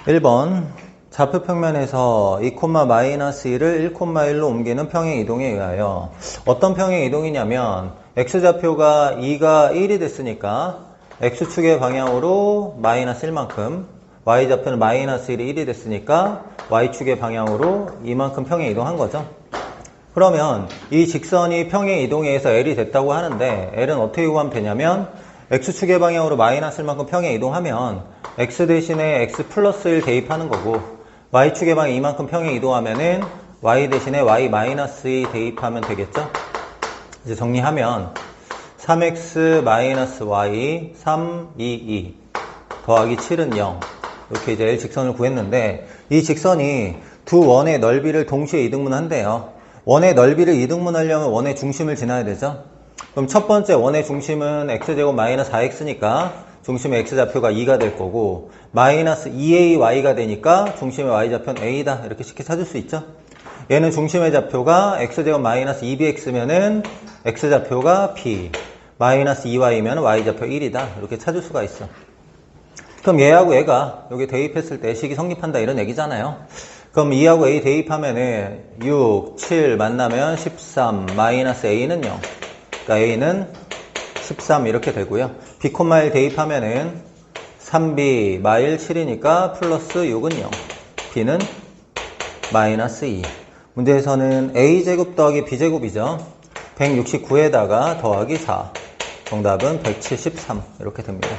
1번 좌표 평면에서 2, 마이너스 1을 1,1로 옮기는 평행 이동에 의하여 어떤 평행 이동이냐면 x좌표가 2가 1이 됐으니까 x축의 방향으로 마이너스 1만큼, y좌표는 마이너스 1이 1이 됐으니까 y축의 방향으로 이만큼 평행 이동한 거죠. 그러면 이 직선이 평행 이동에 의해서 L이 됐다고 하는데 L은 어떻게 구하면 되냐면 x축의 방향으로 마이너스 1만큼 평행 이동하면 x 대신에 x 플러스 1 대입하는 거고 y축의 방향 이만큼 평행 이동하면은 y 대신에 y 마이너스 2 대입하면 되겠죠? 이제 정리하면 3x 마이너스 y 3, 2, 2 더하기 7은 0 이렇게 이제 L 직선을 구했는데 이 직선이 두 원의 넓이를 동시에 이등분한대요. 원의 넓이를 이등분하려면 원의 중심을 지나야 되죠. 그럼 첫 번째 원의 중심은 x제곱 마이너스 4x니까 중심의 x좌표가 2가 될 거고 마이너스 2ay가 되니까 중심의 y좌표는 a다 이렇게 쉽게 찾을 수 있죠. 얘는 중심의 좌표가 x제곱 마이너스 2bx면은 x좌표가 b 마이너스 2y면 y좌표 1이다 이렇게 찾을 수가 있어. 그럼 얘하고 얘가 여기 대입했을 때 식이 성립한다 이런 얘기잖아요. 그럼 2하고 a 대입하면은 6, 7 만나면 13 마이너스 a는 0 그러니까 a는 13 이렇게 되고요. b, 1 대입하면은 3b 마일 7이니까 플러스 6은 0 b는 마이너스 2 문제에서는 a제곱 더하기 b제곱이죠. 169에다가 더하기 4 정답은 173 이렇게 됩니다.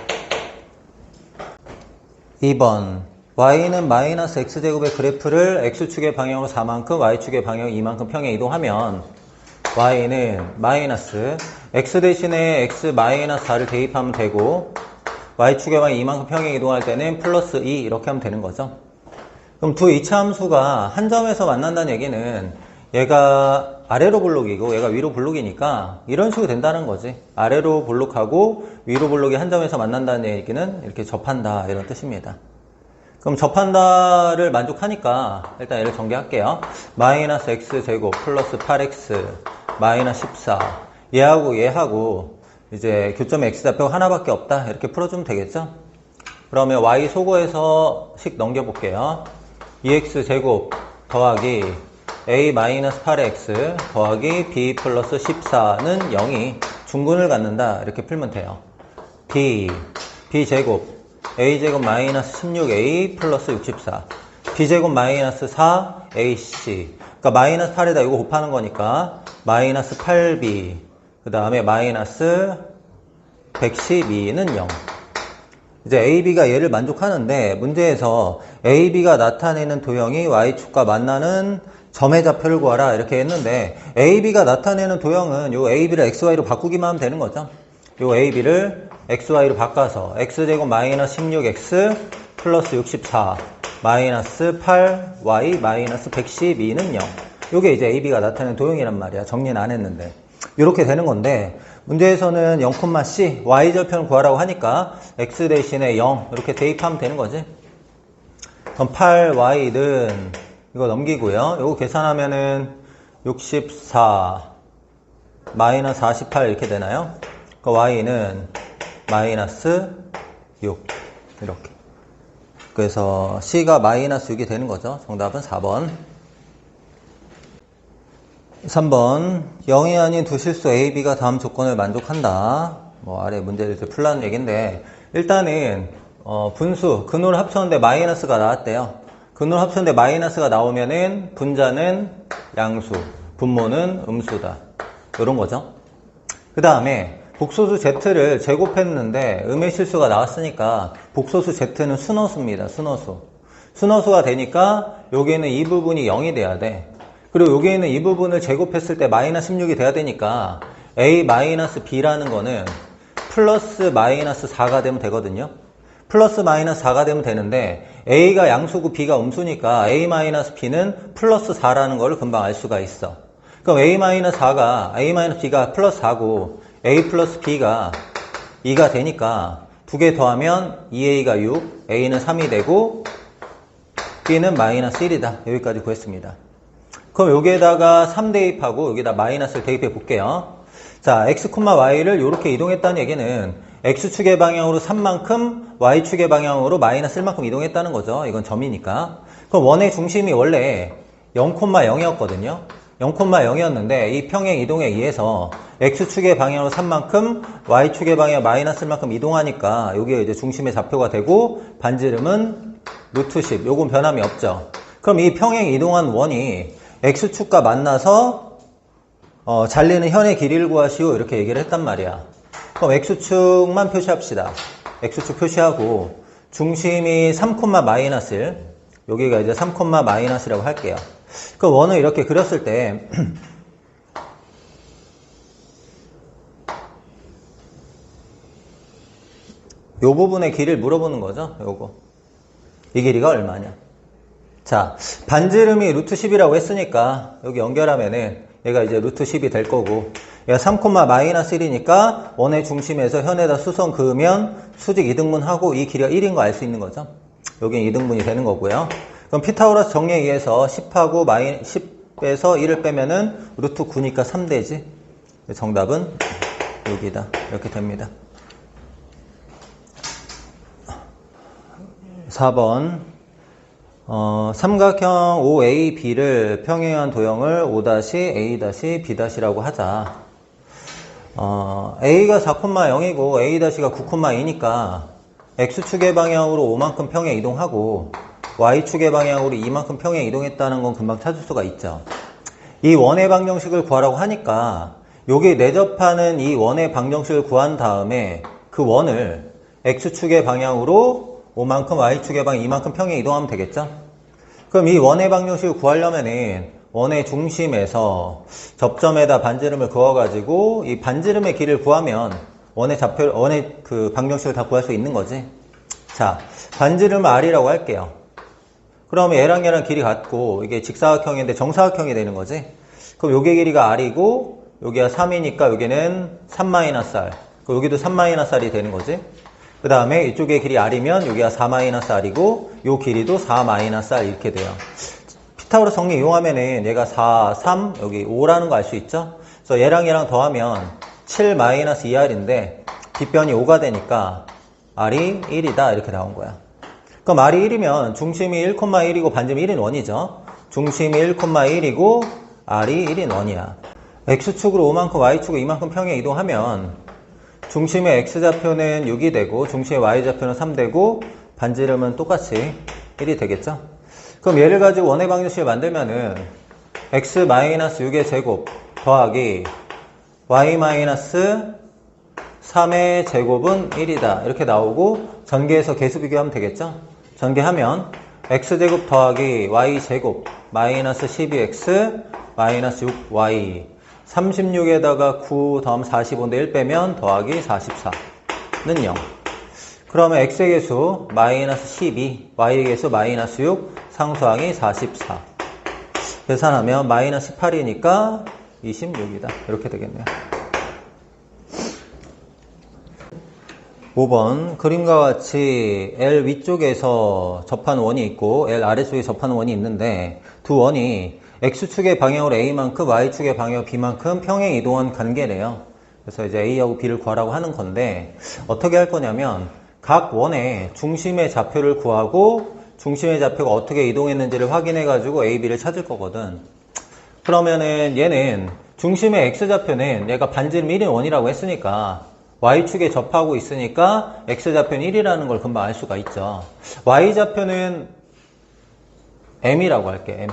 2번 y는 마이너스 x제곱의 그래프를 x축의 방향으로 4만큼 y축의 방향 2만큼 평행 이동하면 y는 마이너스 x 대신에 x 마이너스 4를 대입하면 되고 y축의 방향 2만큼 평행 이동할 때는 플러스 2 이렇게 하면 되는 거죠. 그럼 두 이차함수가 한 점에서 만난다는 얘기는 얘가 아래로 볼록이고 얘가 위로 볼록이니까 이런 식으로 된다는 거지. 아래로 볼록하고 위로 볼록이 한 점에서 만난다는 얘기는 이렇게 접한다 이런 뜻입니다. 그럼 접한다를 만족하니까 일단 얘를 전개할게요. 마이너스 x제곱 플러스 8x 마이너스 14 얘하고 이제 교점의 x좌표가 하나밖에 없다 이렇게 풀어주면 되겠죠. 그러면 y 소거해서 식 넘겨볼게요. 2x제곱 더하기 a 마이너스 8x 더하기 b 플러스 14는 0이 중근을 갖는다 이렇게 풀면 돼요. b제곱 a제곱 마이너스 16a 플러스 64 b제곱 마이너스 4ac 그러니까 마이너스 8에다 이거 곱하는 거니까 마이너스 8b 그 다음에 마이너스 112는 0 이제 ab가 얘를 만족하는데 문제에서 ab가 나타내는 도형이 y축과 만나는 점의 좌표를 구하라 이렇게 했는데 ab가 나타내는 도형은 요 ab를 xy로 바꾸기만 하면 되는 거죠. 요 ab를 xy로 바꿔서 x제곱 마이너스 16x 플러스 64 마이너스 8y 마이너스 112는 0 요게 이제 ab가 나타내는 도형이란 말이야. 정리는 안 했는데 이렇게 되는 건데 문제에서는 0,c y절편을 구하라고 하니까 x 대신에 0 이렇게 대입하면 되는 거지. 그럼 8y는 이거 넘기고요. 요거 계산하면은 64 마이너스 48 이렇게 되나요? 그 y는 마이너스 6 이렇게. 그래서 c가 마이너스 6이 되는 거죠. 정답은 4번. 3번 0이 아닌 두 실수 A, B가 다음 조건을 만족한다. 뭐 아래 문제를 이제 풀라는 얘기인데 일단은 분수 근호를 합쳤는데 마이너스가 나왔대요. 근호를 합쳤는데 마이너스가 나오면은 분자는 양수, 분모는 음수다. 이런 거죠. 그 다음에 복소수 Z를 제곱했는데 음의 실수가 나왔으니까 복소수 Z는 순호수입니다. 순호수가 되니까 여기에는 이 부분이 0이 돼야 돼. 그리고 여기에 있는 이 부분을 제곱했을 때 마이너스 16이 돼야 되니까 a 마이너스 b라는 거는 플러스 마이너스 4가 되면 되거든요. 플러스 마이너스 4가 되면 되는데 a가 양수고 b가 음수니까 a 마이너스 b는 플러스 4라는 걸 금방 알 수가 있어. 그럼 a 마이너스 b가 플러스 4고 a 플러스 b가 2가 되니까 두 개 더하면 2a가 6, a는 3이 되고 b는 마이너스 1이다. 여기까지 구했습니다. 그럼 여기에다가 3 대입하고 여기다 마이너스를 대입해 볼게요. 자, x, y를 이렇게 이동했다는 얘기는 x축의 방향으로 3만큼 y축의 방향으로 마이너스 1만큼 이동했다는 거죠. 이건 점이니까. 그럼 원의 중심이 원래 0,0이었거든요. 0,0이었는데 이 평행 이동에 의해서 x축의 방향으로 3만큼 y축의 방향 마이너스 1만큼 이동하니까 여기에 이제 중심의 좌표가 되고 반지름은 루트 10. 요건 변함이 없죠. 그럼 이 평행 이동한 원이 x축과 만나서 잘리는 현의 길이를 구하시오 이렇게 얘기를 했단 말이야. 그럼 x축만 표시합시다. x축 표시하고 중심이 3,-1 여기가 이제 3,-라고 할게요. 그 원을 이렇게 그렸을 때 요 부분의 길이를 물어보는 거죠. 요거. 이 길이가 얼마냐. 자, 반지름이 루트 10이라고 했으니까 여기 연결하면은 얘가 이제 루트 10이 될 거고 얘가 3,-1이니까 원의 중심에서 현에다 수선 그으면 수직 이등분하고 이 길이가 1인 거 알 수 있는 거죠. 여긴 이등분이 되는 거고요. 그럼 피타고라스 정리에 의해서 10하고 10에서 1을 빼면은 루트 9니까 3되지. 정답은 여기다. 이렇게 됩니다. 4번 삼각형 OAB를 평행한 도형을 O-A-B-라고 하자. A가 4,0이고 A-가 9,2니까 X축의 방향으로 5만큼 평행 이동하고 Y축의 방향으로 2만큼 평행 이동했다는 건 금방 찾을 수가 있죠. 이 원의 방정식을 구하라고 하니까 여기 내접하는 이 원의 방정식을 구한 다음에 그 원을 X축의 방향으로 5만큼 Y축의 방향 2만큼 평행 이동하면 되겠죠? 그럼 이 원의 방정식을 구하려면은 원의 중심에서 접점에다 반지름을 그어가지고 이 반지름의 길이를 구하면 원의 그 방정식을 다 구할 수 있는 거지. 자, 반지름을 R이라고 할게요. 그러면 얘랑 길이 같고 이게 직사각형인데 정사각형이 되는 거지. 그럼 요게 길이가 R이고 여기가 3이니까 여기는 3-R. 그럼 여기도 3-R이 되는 거지. 그 다음에 이쪽의 길이 R이면 여기가 4-R이고 요 길이도 4-R 이렇게 돼요. 피타고라스 정리 이용하면은 얘가 4, 3, 여기 5라는 거 알 수 있죠? 그래서 얘랑 더하면 7-2R인데 뒷변이 5가 되니까 R이 1이다 이렇게 나온 거야. 그럼 R이 1이면 중심이 1,1이고 반지름이 1인 원이죠. 중심이 1,1이고 R이 1인 원이야. X축으로 5만큼 Y축으로 2만큼 평행 이동하면 중심의 X좌표는 6이 되고 중심의 Y좌표는 3되고 반지름은 똑같이 1이 되겠죠. 그럼 얘를 가지고 원의 방정식을 만들면은 X-6의 제곱 더하기 Y-3의 제곱은 1이다 이렇게 나오고 전개해서 개수 비교하면 되겠죠. 전개하면 X제곱 더하기 Y제곱 마이너스 12X 마이너스 6Y 36에다가 9 더하면 45인데 1 빼면 더하기 44는 0. 그러면 x의 개수 마이너스 12, y의 개수 마이너스 6, 상수항이 44. 계산하면 마이너스 8이니까 26이다. 이렇게 되겠네요. 5번 그림과 같이 L 위쪽에서 접하는 원이 있고 L 아래쪽에 접하는 원이 있는데 두 원이 X축의 방향으로 A만큼 Y축의 방향으로 B만큼 평행 이동한 관계래요. 그래서 이제 A하고 B를 구하라고 하는 건데 어떻게 할 거냐면 각 원의 중심의 좌표를 구하고 중심의 좌표가 어떻게 이동했는지를 확인해 가지고 A, B를 찾을 거거든. 그러면은 얘는 중심의 X좌표는 얘가 반지름 1인 원이라고 했으니까 Y축에 접하고 있으니까 X좌표는 1이라는 걸 금방 알 수가 있죠. Y좌표는 M이라고 할게. M.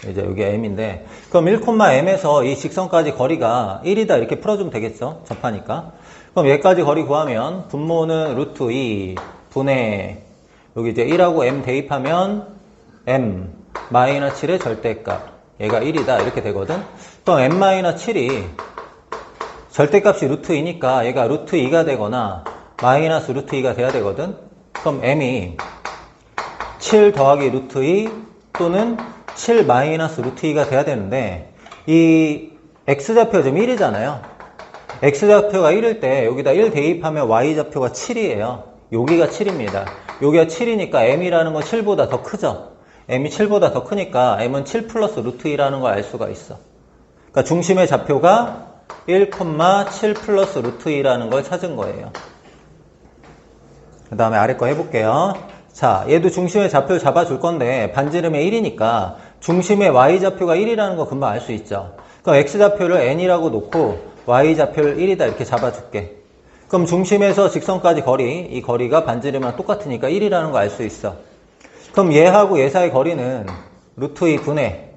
이제 여기 M인데 그럼 1,M에서 이 직선까지 거리가 1이다 이렇게 풀어주면 되겠죠. 접하니까. 그럼 얘까지 거리 구하면 분모는 루트 2 분의 여기 이제 1하고 M 대입하면 M 마이너스 7의 절대값 얘가 1이다 이렇게 되거든. 그럼 M 마이너스 7이 절대값이 루트 2니까 얘가 루트 2가 되거나 마이너스 루트 2가 돼야 되거든. 그럼 M이 7 더하기 루트 2 또는 7 마이너스 루트 2가 돼야 되는데 이 X좌표가 지금 1이잖아요. X좌표가 1일 때 여기다 1 대입하면 Y좌표가 7이에요. 여기가 7입니다. 여기가 7이니까 M이라는 건 7보다 더 크죠. M이 7보다 더 크니까 M은 7 플러스 루트 2라는 걸 알 수가 있어. 그러니까 중심의 좌표가 1,7 플러스 루트 2라는 걸 찾은 거예요. 그 다음에 아래 거 해볼게요. 자, 얘도 중심의 좌표를 잡아줄 건데 반지름의 1이니까 중심의 y좌표가 1이라는 거 금방 알 수 있죠. 그럼 x좌표를 n이라고 놓고 y좌표를 1이다 이렇게 잡아줄게. 그럼 중심에서 직선까지 거리, 이 거리가 반지름이랑 똑같으니까 1이라는 거 알 수 있어. 그럼 얘하고 얘 사이 거리는 루트 2 분의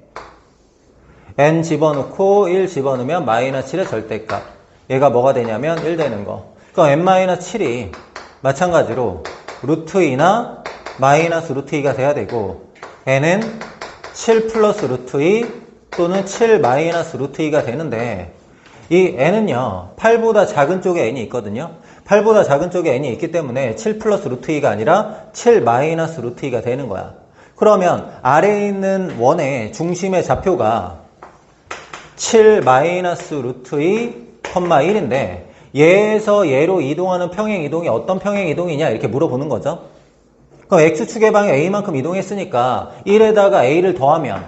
n 집어넣고 1 집어넣으면 마이너스 7의 절대값. 얘가 뭐가 되냐면 1 되는 거. 그럼 n-7이 마찬가지로 루트 2나 마이너스 루트 2가 돼야 되고 n은 7 플러스 루트 2 또는 7 마이너스 루트 2가 되는데 이 n은요 8보다 작은 쪽에 n이 있거든요. 8보다 작은 쪽에 n이 있기 때문에 7 플러스 루트 2가 아니라 7 마이너스 루트 2가 되는 거야. 그러면 아래에 있는 원의 중심의 좌표가 7 마이너스 루트 2, 1인데 얘에서 얘로 이동하는 평행 이동이 어떤 평행 이동이냐 이렇게 물어보는 거죠. 그럼 x축의 방향 a만큼 이동했으니까 1에다가 a를 더하면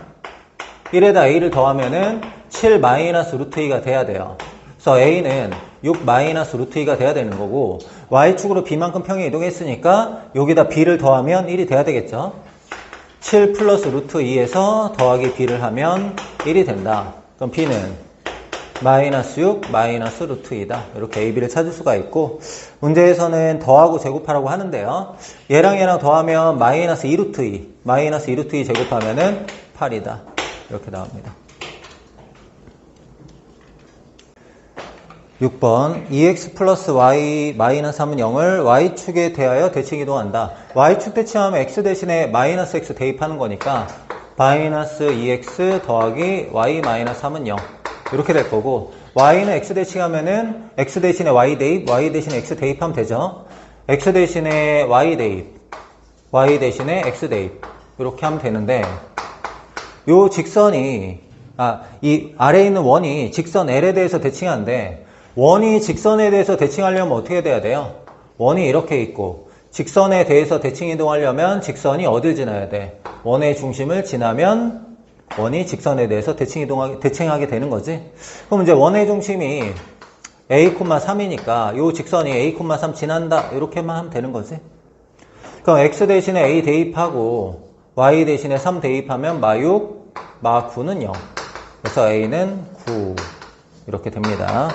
1에다 a를 더하면은 7 마이너스 루트 2가 돼야 돼요. 그래서 a는 6 마이너스 루트 2가 돼야 되는 거고 y축으로 b만큼 평행 이동했으니까 여기다 b를 더하면 1이 돼야 되겠죠. 7 플러스 루트 2에서 더하기 b를 하면 1이 된다. 그럼 b는 마이너스 6 마이너스 루트 2다. 이렇게 a, b를 찾을 수가 있고 문제에서는 더하고 제곱하라고 하는데요. 얘랑 얘랑 더하면 마이너스 2 루트 2 마이너스 2 루트 2 제곱하면은 8이다. 이렇게 나옵니다. 6번 2x 플러스 y 마이너스 3은 0을 y축에 대하여 대칭 이동한다. y축 대칭하면 x 대신에 마이너스 x 대입하는 거니까 마이너스 2x 더하기 y 마이너스 3은 0 이렇게 될 거고 y는 x 대칭하면은 x 대신에 y 대입 y 대신에 x 대입하면 되죠. x 대신에 y 대입 y 대신에 x 대입 이렇게 하면 되는데 요 직선이 이 아래에 있는 원이 직선 L에 대해서 대칭하는데 원이 직선에 대해서 대칭하려면 어떻게 돼야 돼요? 원이 이렇게 있고 직선에 대해서 대칭 이동하려면 직선이 어딜 지나야 돼? 원의 중심을 지나면 원이 직선에 대해서 대칭하게 되는 거지. 그럼 이제 원의 중심이 a,3이니까 요 직선이 a,3 지난다 이렇게만 하면 되는 거지. 그럼 x 대신에 a 대입하고 y 대신에 3 대입하면 마6 마9는 0 그래서 a는 9 이렇게 됩니다.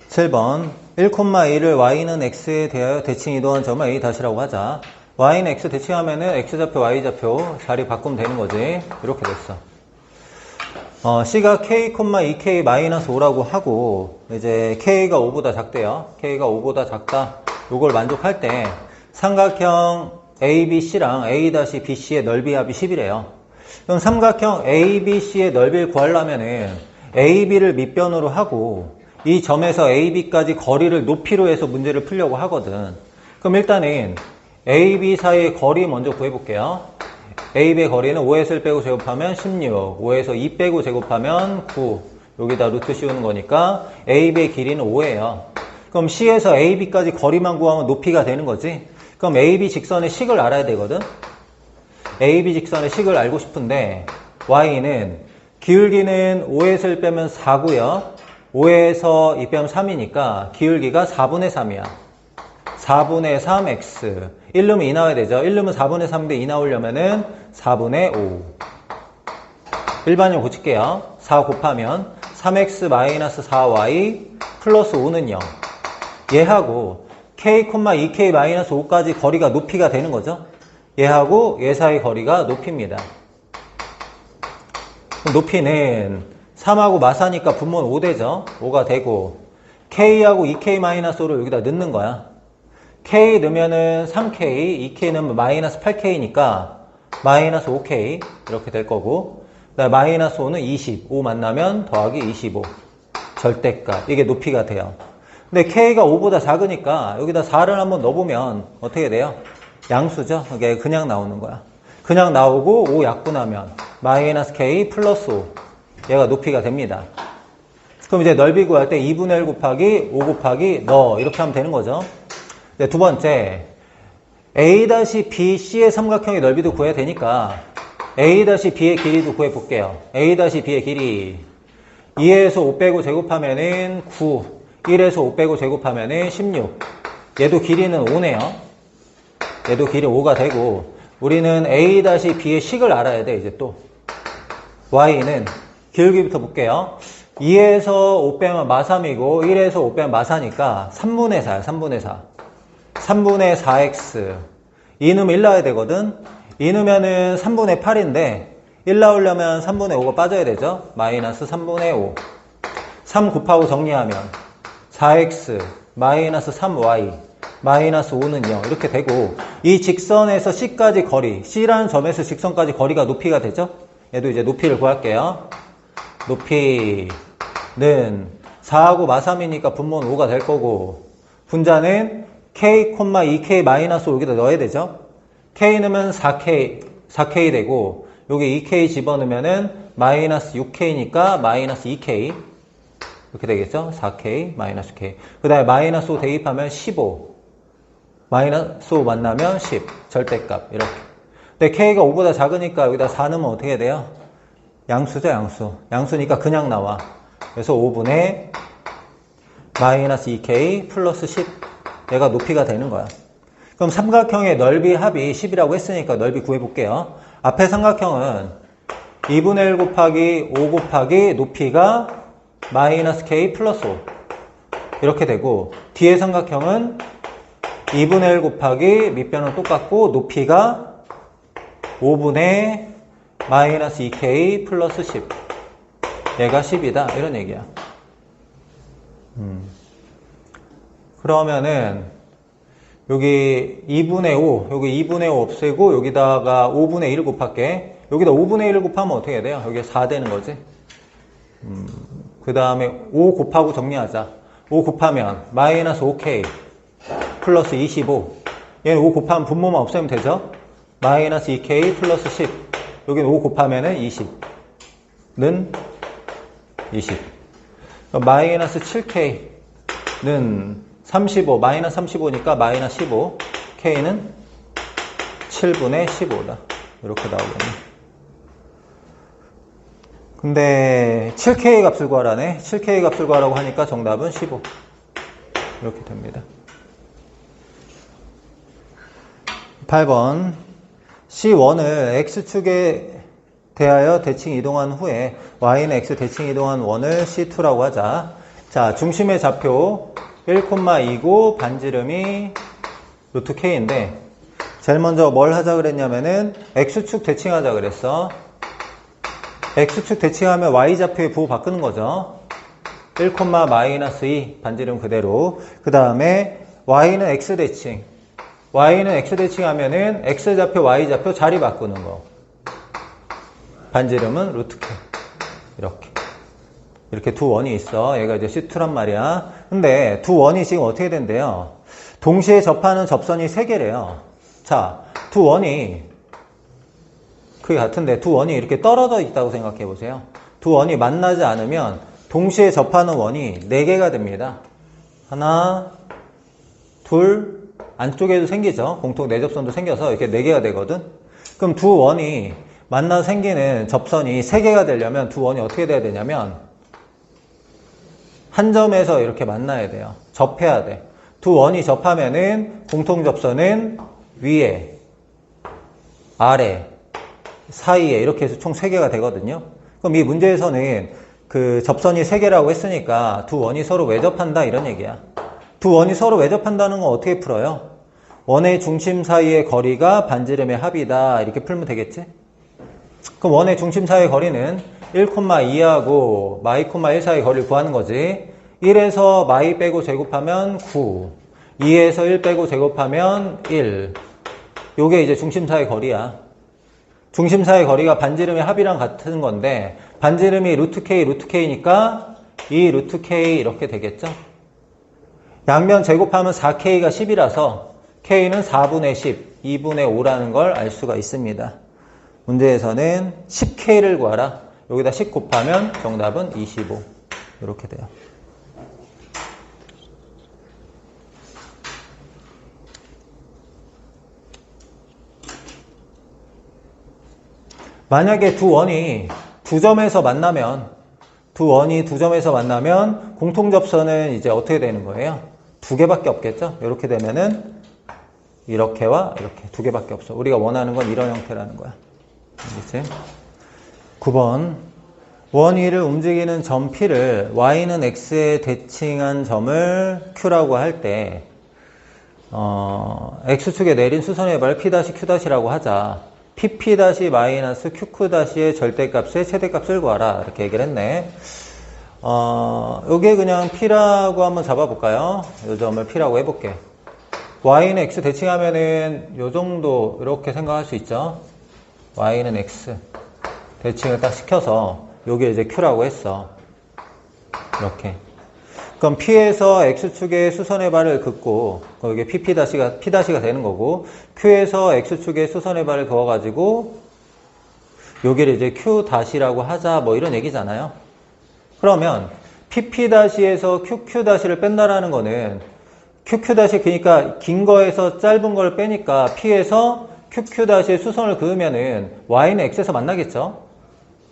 7번 1,2를 y는 x에 대하여 대칭 이동한 점을 a 다시라고 하자. y는 x 대칭하면은 x좌표 y좌표 자리 바꾸면 되는 거지. 이렇게 됐어. c가 k, 2k 마이너스 5라고 하고 이제 k가 5보다 작대요. k가 5보다 작다. 요걸 만족할 때 삼각형 ABC랑 A-BC의 넓이 합이 10이래요. 그럼 삼각형 ABC의 넓이를 구하려면은 AB를 밑변으로 하고 이 점에서 AB까지 거리를 높이로 해서 문제를 풀려고 하거든. 그럼 일단은 AB 사이의 거리 먼저 구해볼게요. AB의 거리는 5에서 1 빼고 제곱하면 16, 5에서 2 빼고 제곱하면 9. 여기다 루트 씌우는 거니까 AB의 길이는 5예요. 그럼 C에서 AB까지 거리만 구하면 높이가 되는 거지. 그럼 AB 직선의 식을 알아야 되거든. AB 직선의 식을 알고 싶은데 Y는 기울기는 5에서 1 빼면 4고요. 5에서 2 빼면 3이니까 기울기가 4분의 3이야. 4분의 3x 1 넣으면 2 나와야 되죠. 1 넣으면 4분의 3인데 2 나오려면은 4분의 5 일반형 고칠게요. 4 곱하면 3x 마이너스 4y 플러스 5는 0 얘하고 k, 2k 마이너스 5까지 거리가 높이가 되는 거죠. 얘하고 얘 사이 거리가 높이입니다. 높이는 3하고 마사니까 분모는 5 되죠. 5가 되고 k하고 2k 마이너스 5를 여기다 넣는 거야. k 넣으면은 3k, 2k 넣으면 마이너스 8k니까 마이너스 5k 이렇게 될 거고 마이너스 5는 20, 5 만나면 더하기 25 절대값 이게 높이가 돼요. 근데 k가 5보다 작으니까 여기다 4를 한번 넣어보면 어떻게 돼요? 양수죠. 이게 그냥 나오는 거야. 그냥 나오고 5 약분하면 마이너스 k 플러스 5 얘가 높이가 됩니다. 그럼 이제 넓이 구할 때 2분의 1 곱하기 5 곱하기 너 이렇게 하면 되는 거죠. 두 번째 A-BC의 삼각형의 넓이도 구해야 되니까 A-B의 길이도 구해볼게요. A-B의 길이 2에서 5 빼고 제곱하면은 9, 1에서 5 빼고 제곱하면은 16. 얘도 길이는 5네요. 얘도 길이 5가 되고, 우리는 A-B의 식을 알아야 돼, 이제 또. Y는 기울기부터 볼게요. 2에서 5 빼면 마3이고 1에서 5 빼면 마4니까 3분의 4야. 3분의 4. 3분의 4x. 2 넣으면 1 나와야 되거든. 2 넣으면은 3분의 8인데 1 나오려면 3분의 5가 빠져야 되죠. 마이너스 3분의 5. 3 곱하고 정리하면 4x 마이너스 3y 마이너스 5는 0 이렇게 되고, 이 직선에서 C까지 거리, C라는 점에서 직선까지 거리가 높이가 되죠. 얘도 이제 높이를 구할게요. 높이는 4하고 마3이니까 분모는 5가 될 거고, 분자는 K, 2K 마이너스 5 여기다 넣어야 되죠. K 넣으면 4K 되고, 여기 2K 집어넣으면은 마이너스 6K니까 마이너스 2K. 이렇게 되겠죠? 4K, 마이너스 K. 그 다음에 마이너스 5 대입하면 15. 마이너스 5 만나면 10. 절대값. 이렇게. 근데 K가 5보다 작으니까 여기다 4 넣으면 어떻게 돼요? 양수죠, 양수. 양수니까 그냥 나와. 그래서 5분의 마이너스 2K 플러스 10. 얘가 높이가 되는 거야. 그럼 삼각형의 넓이 합이 10이라고 했으니까 넓이 구해볼게요. 앞에 삼각형은 2분의 1 곱하기 5 곱하기 높이가 마이너스 K 플러스 5. 이렇게 되고, 뒤에 삼각형은 2분의 1 곱하기 밑변은 똑같고 높이가 5분의 마이너스 2K 플러스 10. 얘가 10이다. 이런 얘기야. 그러면은 여기 2분의 5, 여기 2분의 5 없애고 여기다가 5분의 1 곱할게. 여기다 5분의 1 곱하면 어떻게 돼요? 여기 4 되는 거지. 그 다음에 5 곱하고 정리하자. 5 곱하면 마이너스 5K 플러스 25. 얘는 5 곱하면 분모만 없애면 되죠? 마이너스 2K 플러스 10. 여기는 5 곱하면은 20는 20. 마이너스 7K는 35. 마이너스 35니까 마이너스 15. K는 7분의 15다. 이렇게 나오겠네. 근데 7K 값을 구하라네. 7K 값을 구하라고 하니까 정답은 15. 이렇게 됩니다. 8번. C1을 X축에 대하여 대칭 이동한 후에 Y는 X 대칭 이동한 원을 C2라고 하자. 자, 중심의 좌표 1,2고 반지름이 루트 K인데, 제일 먼저 뭘 하자 그랬냐면은 X축 대칭하자 그랬어. X축 대칭하면 Y좌표의 부호 바꾸는 거죠. 1,-2 반지름 그대로. 그 다음에 Y는 X 대칭. Y는 X 대칭하면은 X좌표, Y좌표 자리 바꾸는 거. 반지름은 루트 K. 이렇게 두 원이 있어. 얘가 이제 C2란 말이야. 근데 두 원이 지금 어떻게 된대요? 동시에 접하는 접선이 3개래요. 자, 두 원이 그게 같은데 두 원이 이렇게 떨어져 있다고 생각해 보세요. 두 원이 만나지 않으면 동시에 접하는 원이 4개가 됩니다. 하나, 둘, 안쪽에도 생기죠. 공통 내접선도 생겨서 이렇게 4개가 되거든. 그럼 두 원이 만나서 생기는 접선이 3개가 되려면 두 원이 어떻게 돼야 되냐면 한 점에서 이렇게 만나야 돼요. 접해야 돼. 두 원이 접하면은 공통 접선은 위에, 아래, 사이에 이렇게 해서 총 3개가 되거든요. 그럼 이 문제에서는 그 접선이 3개라고 했으니까 두 원이 서로 외접한다 이런 얘기야. 두 원이 서로 외접한다는 건 어떻게 풀어요? 원의 중심 사이의 거리가 반지름의 합이다 이렇게 풀면 되겠지? 그럼 원의 중심 사이의 거리는 1,2하고 마이,1 사이의 거리를 구하는 거지. 1에서 마이 빼고 제곱하면 9, 2에서 1 빼고 제곱하면 1. 요게 이제 중심 사이의 거리야. 중심 사이의 거리가 반지름의 합이랑 같은 건데 반지름이 루트 K니까 이 루트 K 이렇게 되겠죠? 양면 제곱하면 4K가 10이라서 K는 4분의 10, 2분의 5라는 걸 알 수가 있습니다. 문제에서는 10K를 구하라. 여기다 10 곱하면 정답은 25. 이렇게 돼요. 만약에 두 원이 두 점에서 만나면 두 원이 두 점에서 만나면 공통접선은 이제 어떻게 되는 거예요? 두 개밖에 없겠죠? 이렇게 되면은 이렇게와 이렇게 두 개밖에 없어. 우리가 원하는 건 이런 형태라는 거야. 알겠지? 9번. 원 위를 움직이는 점 P를 Y는 X에 대칭한 점을 Q라고 할 때, X축에 내린 수선의 발 P-Q'라고 하자. PP-QQ-의 절대값의 최대값을 구하라. 이렇게 얘기를 했네. 요게 그냥 P라고 한번 잡아볼까요? 요 점을 P라고 해볼게. Y는 X 대칭하면은 요 정도 이렇게 생각할 수 있죠. Y는 X 대칭을 딱 시켜서 요게 이제 Q라고 했어. 이렇게. 그럼 P에서 X축의 수선의 발을 긋고 이게 P-가 되는 거고, Q에서 X축의 수선의 발을 그어가지고 여기를 이제 Q-라고 하자, 뭐 이런 얘기잖아요. 그러면 PP-에서 QQ-를 뺀다라는 거는 QQ- 그러니까 긴 거에서 짧은 걸 빼니까 P에서 QQ-의 수선을 그으면은 Y는 X에서 만나겠죠?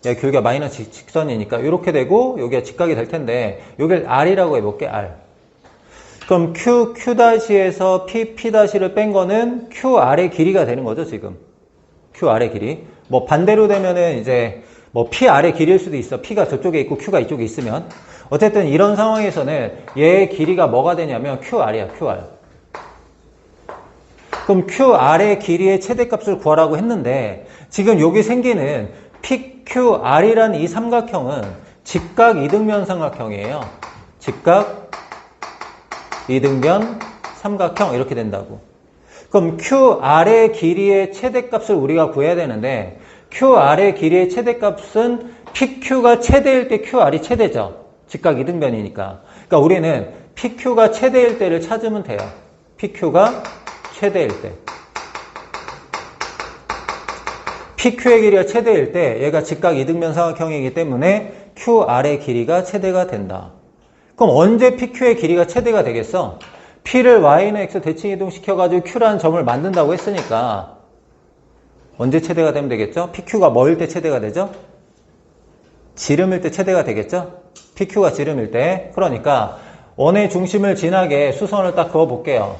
교기가 마이너스 직선이니까 이렇게 되고 여기가 직각이 될 텐데 여기를 R이라고 해볼게. R. 그럼 QQ-에서 PP-를 뺀 거는 QR의 길이가 되는 거죠, 지금. QR의 길이. 뭐 반대로 되면은 이제 뭐 PR의 길이일 수도 있어. P가 저쪽에 있고 Q가 이쪽에 있으면. 어쨌든 이런 상황에서는 얘의 길이가 뭐가 되냐면 QR이야, QR. 그럼 QR의 길이의 최대값을 구하라고 했는데 지금 여기 생기는 PQR이라는 이 삼각형은 직각 이등변 삼각형이에요. 직각 이등변 삼각형 이렇게 된다고. 그럼 QR의 길이의 최대값을 우리가 구해야 되는데 QR의 길이의 최대값은 PQ가 최대일 때 QR이 최대죠. 직각 이등변이니까. 그러니까 우리는 PQ가 최대일 때를 찾으면 돼요. PQ가 최대일 때. PQ의 길이가 최대일 때 얘가 직각 이등변 삼각형이기 때문에 QR의 길이가 최대가 된다. 그럼 언제 PQ의 길이가 최대가 되겠어? P를 Y는 X 대칭 이동시켜가지고 Q라는 점을 만든다고 했으니까 언제 최대가 되면 되겠죠? PQ가 뭐일 때 최대가 되죠? 지름일 때 최대가 되겠죠? PQ가 지름일 때. 그러니까 원의 중심을 지나게 수선을 딱 그어볼게요.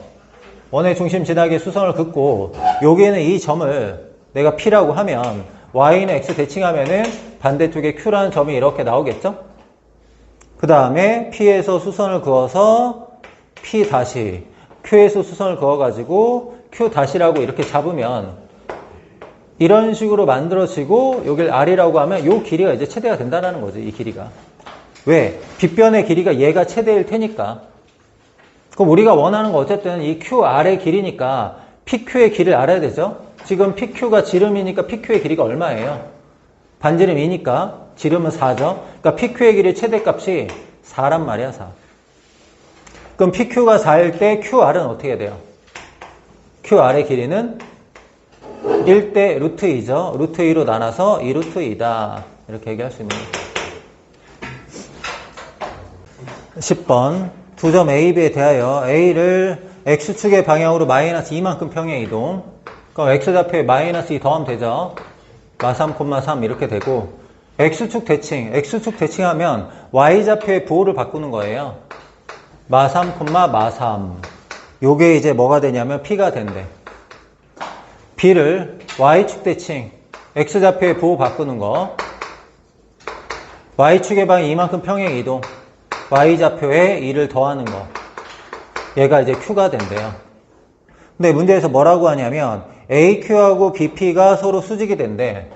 원의 중심 지나게 수선을 긋고 여기에는 이 점을 내가 P라고 하면 Y는 X 대칭하면은 반대쪽에 Q라는 점이 이렇게 나오겠죠? 그 다음에 P에서 수선을 그어서 P 다시 Q에서 수선을 그어가지고 Q 다시라고 이렇게 잡으면 이런 식으로 만들어지고 여길 R이라고 하면 이 길이가 이제 최대가 된다는 거지, 이 길이가. 왜? 빗변의 길이가 얘가 최대일 테니까. 그럼 우리가 원하는 거 어쨌든 이 QR의 길이니까 PQ의 길이를 알아야 되죠? 지금 PQ가 지름이니까 PQ의 길이가 얼마예요? 반지름 2니까 지름은 4죠? 그러니까 PQ의 길이 최대값이 4란 말이야, 4. 그럼 PQ가 4일 때 QR은 어떻게 돼요? QR의 길이는 1대 루트 2죠? 루트 2로 나눠서 2 루트 2다. 이렇게 얘기할 수 있는 거죠. 10번. 두 점 A, B에 대하여 A를 X축의 방향으로 마이너스 2만큼 평행 이동. 그럼 X좌표에 마이너스 2 더하면 되죠. 마3, 3 이렇게 되고 X축 대칭하면 Y좌표의 부호를 바꾸는 거예요. 마3, 마3 요게 이제 뭐가 되냐면 P가 된대. B를 Y축 대칭 X좌표의 부호 바꾸는 거. Y축의 방향 이만큼 평행 이동. Y좌표에 2를 더하는 거. 얘가 이제 Q가 된대요. 근데 문제에서 뭐라고 하냐면 AQ하고 BP가 서로 수직이 된대.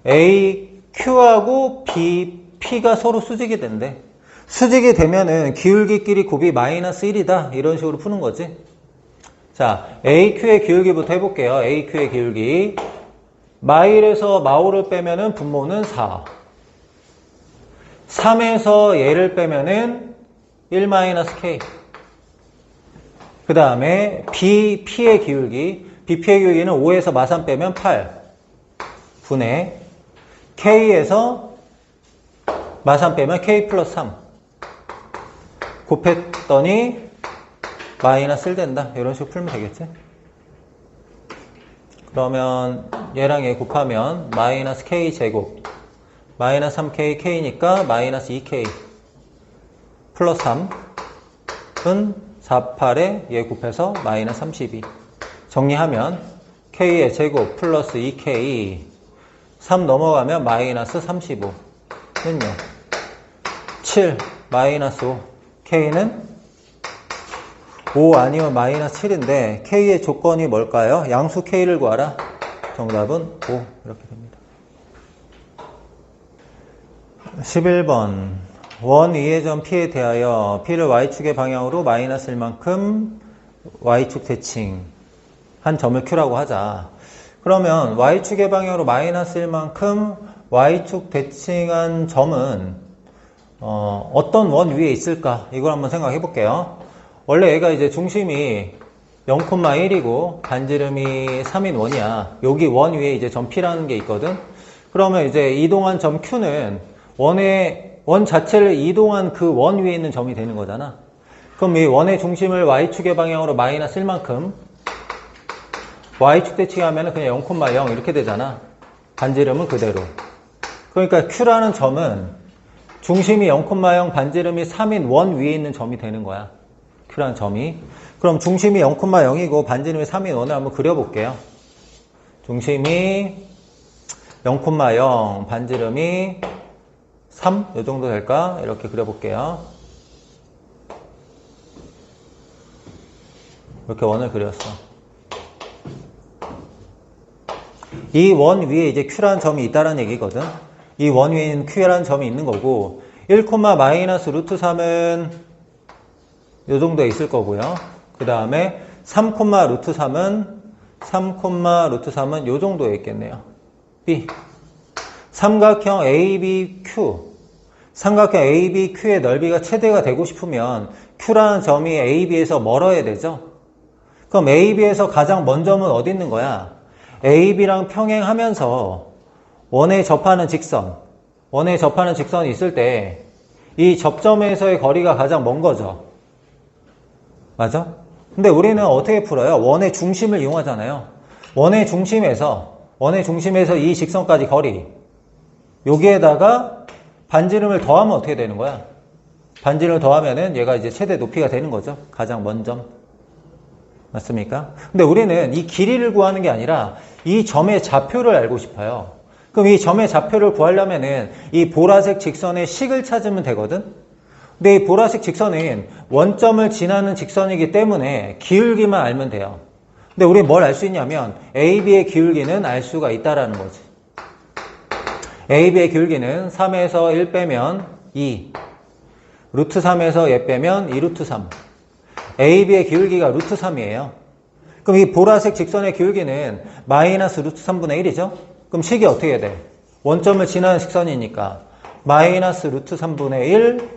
AQ하고 BP가 서로 수직이 된대. 수직이 되면은 기울기끼리 곱이 마이너스 1이다. 이런 식으로 푸는 거지. 자, AQ의 기울기부터 해볼게요. AQ의 기울기. 마일에서 마오를 빼면은 분모는 4. 3에서 얘를 빼면은 1-K. 그 다음에 BP의 기울기. BP의 기울기는 5에서 마3 빼면 8. 분의 K에서 마3 빼면 K 플러스 3. 곱했더니 마이너스 1 된다. 이런 식으로 풀면 되겠지? 그러면 얘랑 얘 곱하면 마이너스 K 제곱 마이너스 3K, K니까 마이너스 2K 플러스 3은 48에 얘 곱해서 마이너스 32. 정리하면 K의 제곱 플러스 2K 3 넘어가면 마이너스 35 는요 7 마이너스 5 K는 5 아니면 마이너스 7인데 K의 조건이 뭘까요? 양수 K를 구하라. 정답은 5 이렇게 됩니다. 11번 원 위의 점 P에 대하여 P를 Y축의 방향으로 마이너스 1만큼 Y축 대칭 한 점을 Q라고 하자. 그러면 Y축의 방향으로 마이너스 1만큼 Y축 대칭한 점은 어떤 원 위에 있을까? 이걸 한번 생각해 볼게요. 원래 얘가 이제 중심이 0,1이고 반지름이 3인 원이야. 여기 원 위에 이제 점 P라는 게 있거든. 그러면 이제 이동한 점 Q는 원 자체를 이동한 그 원 위에 있는 점이 되는 거잖아. 그럼 이 원의 중심을 Y축의 방향으로 마이너스 1만큼 Y축 대칭하면 그냥 0,0 이렇게 되잖아. 반지름은 그대로. 그러니까 Q라는 점은 중심이 0,0 반지름이 3인 원 위에 있는 점이 되는 거야. Q라는 점이. 그럼 중심이 0,0이고 반지름이 3인 원을 한번 그려볼게요. 중심이 0,0 반지름이 3? 이 정도 될까? 이렇게 그려볼게요. 이렇게 원을 그렸어. 이 원 위에 이제 Q라는 점이 있다는 얘기거든. 이 원 위에는 Q라는 점이 있는 거고 1, 마이너스 루트 3은 이 정도에 있을 거고요. 그 다음에 3, 루트 3은 이 정도에 있겠네요. B. 삼각형 ABQ. 삼각형 ABQ의 넓이가 최대가 되고 싶으면 Q라는 점이 AB에서 멀어야 되죠. 그럼 AB에서 가장 먼 점은 어디 있는 거야? AB랑 평행하면서 원에 접하는 직선이 있을 때 이 접점에서의 거리가 가장 먼 거죠. 맞아? 근데 우리는 어떻게 풀어요? 원의 중심을 이용하잖아요. 원의 중심에서 이 직선까지 거리. 여기에다가 반지름을 더하면 어떻게 되는 거야? 반지름을 더하면은 얘가 이제 최대 높이가 되는 거죠. 가장 먼 점. 맞습니까? 근데 우리는 이 길이를 구하는 게 아니라 이 점의 좌표를 알고 싶어요. 그럼 이 점의 좌표를 구하려면은 이 보라색 직선의 식을 찾으면 되거든? 근데 이 보라색 직선은 원점을 지나는 직선이기 때문에 기울기만 알면 돼요. 근데 우리 뭘 알 수 있냐면 AB의 기울기는 알 수가 있다라는 거지. AB의 기울기는 3에서 1 빼면 2, 루트 3에서 얘 빼면 2루트 3. AB의 기울기가 루트 3이에요. 그럼 이 보라색 직선의 기울기는 마이너스 루트 3분의 1이죠? 그럼 식이 어떻게 돼? 원점을 지나는 직선이니까 마이너스 루트 3분의 1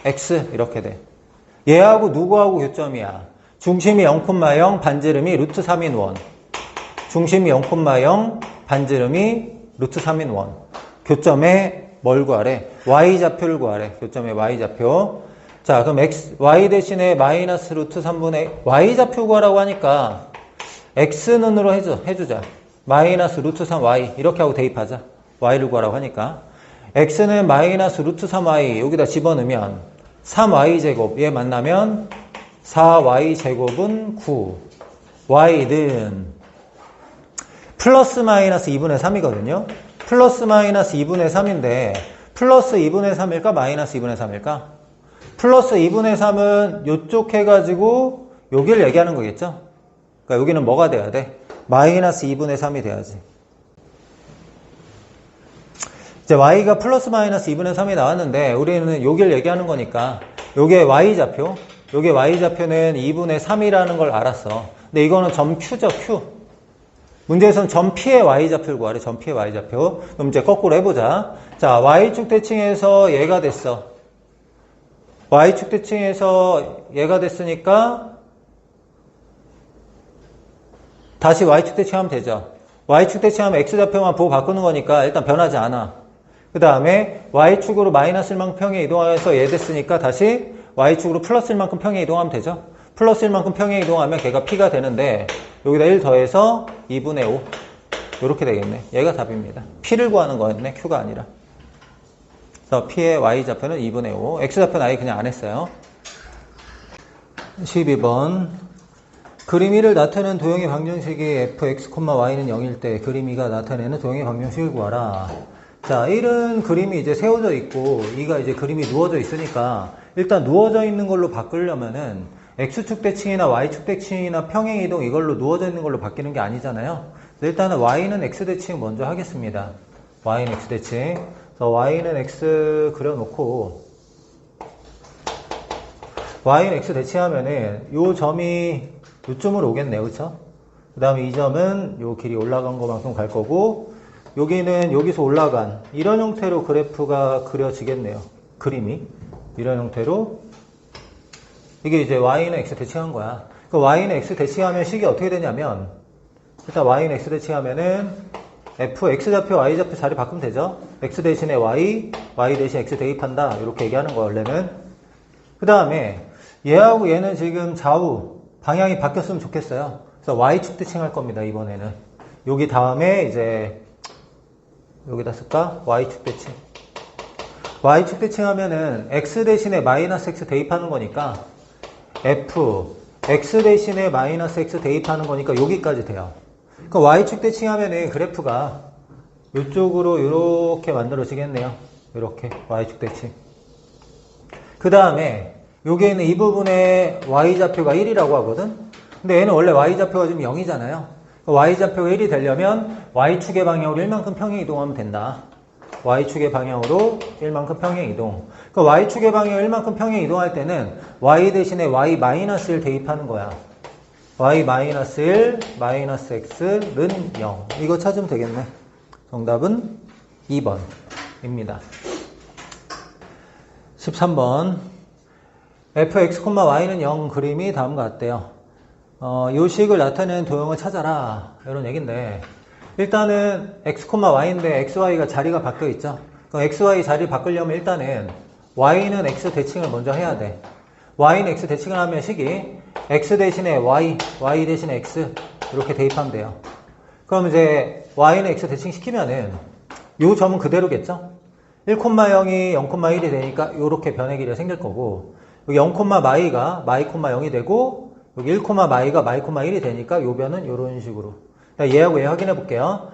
x 이렇게 돼. 얘하고 누구하고 교점이야? 중심이 0,0 반지름이 루트 3인 원. 중심이 0,0 반지름이 루트 3인 원. 교점에 뭘 구하래? y좌표를 구하래. 교점의 y좌표. 자, 그럼 y 대신에 마이너스 루트 3분의 y좌표 구하라고 하니까 x는으로 해주자. 마이너스 루트 3y 이렇게 하고 대입하자. y를 구하라고 하니까 x는 마이너스 루트 3y 여기다 집어넣으면 3y제곱 얘 만나면 4y제곱은 9 y는 플러스 마이너스 2분의 3이거든요. 플러스 마이너스 2분의 3인데 플러스 2분의 3일까 마이너스 2분의 3일까? 플러스 2분의 3은 요쪽 해가지고 여기를 얘기하는 거겠죠? 그러니까 여기는 뭐가 돼야 돼? 마이너스 2분의 3이 돼야지. 이제 y가 플러스 마이너스 2분의 3이 나왔는데 우리는 여기를 얘기하는 거니까 요게 y좌표, 요게 y좌표는 2분의 3이라는 걸 알았어. 근데 이거는 점 Q죠, Q. 문제에서는 점 P의 y좌표를 구하래. 점 P의 y좌표. 그럼 이제 거꾸로 해보자. 자, y축 대칭에서 얘가 됐어. y축 대칭에서 얘가 됐으니까 다시 y축 대칭하면 되죠. y축 대칭하면 x좌표만 보고 바꾸는 거니까 일단 변하지 않아. 그 다음에 y축으로 마이너스 1만큼 평에 이동해서 얘 됐으니까 다시 y축으로 플러스 1만큼 평에 이동하면 되죠. 플러스 1만큼 평에 이동하면 걔가 p가 되는데 여기다 1 더해서 2분의 5 이렇게 되겠네. 얘가 답입니다. p를 구하는 거였네. q가 아니라. 그래서 P의 Y좌표는 2분의 5. X좌표는 아예 그냥 안 했어요. 12번. 그림 1을 나타내는 도형의 방정식이 fx, y는 0일 때 그림 2가 나타내는 도형의 방정식을 구하라. 자, 1은 그림이 이제 세워져 있고 2가 이제 그림이 누워져 있으니까 일단 누워져 있는 걸로 바꾸려면은 x축 대칭이나 y축 대칭이나 평행 이동 이걸로 누워져 있는 걸로 바뀌는 게 아니잖아요. 일단은 y는 x 대칭 먼저 하겠습니다. y는 x 대칭. 그래서 y는 x 그려놓고 y는 x 대칭하면은 요 점이 요점으로 오겠네요. 그쵸? 그 다음에 이 점은 요 길이 올라간 것만큼 갈 거고 여기는 여기서 올라간 이런 형태로 그래프가 그려지겠네요. 그림이 이런 형태로 이게 이제 y는 x 대칭한 거야. 그 y는 x 대칭하면 식이 어떻게 되냐면 일단 y는 x 대칭하면은 f x좌표 y좌표 자리 바꾸면 되죠. x 대신에 y 대신 x 대입한다 이렇게 얘기하는 거 원래는. 그 다음에 얘하고 얘는 지금 좌우 방향이 바뀌었으면 좋겠어요. 그래서 y축 대칭할 겁니다. 이번에는 여기 다음에 이제 여기다 쓸까? y축 대칭. y축 대칭하면은 x 대신에 마이너스 x 대입하는 거니까 f x 대신에 마이너스 x 대입하는 거니까 여기까지 돼요. 그러니까 y축 대칭하면은 그래프가 이쪽으로 이렇게 만들어지겠네요. 이렇게 y축 대칭. 그 다음에 여기에 있는 이 부분에 y좌표가 1이라고 하거든. 근데 얘는 원래 y좌표가 지금 0이잖아요. y좌표가 1이 되려면 y축의 방향으로 1만큼 평행 이동하면 된다. y축의 방향으로 1만큼 평행 이동. 그 y축의 방향으로 1만큼 평행 이동할 때는 y 대신에 y-1 대입하는 거야. y-1 마이너스 x는 0. 이거 찾으면 되겠네. 정답은 2번입니다. 13번. fx, y는 0 그림이 다음과 같대요. 요 식을 나타내는 도형을 찾아라. 이런 얘기인데 일단은 x, y인데 xy가 자리가 바뀌어 있죠. 그럼 xy 자리 바꾸려면 일단은 y는 x 대칭을 먼저 해야 돼. y는 x 대칭을 하면 식이 x 대신에 y 대신에 x 이렇게 대입하면 돼요. 그럼 이제 y는 x 대칭 시키면은 요 점은 그대로겠죠. 1,0이 0,1이 되니까 이렇게 변의 길이가 생길 거고 여기 0,마이가 마이, 0이 되고 여기 1,마이가 마이, 1이 되니까 요 변은 이런 식으로. 얘하고 얘 확인해 볼게요.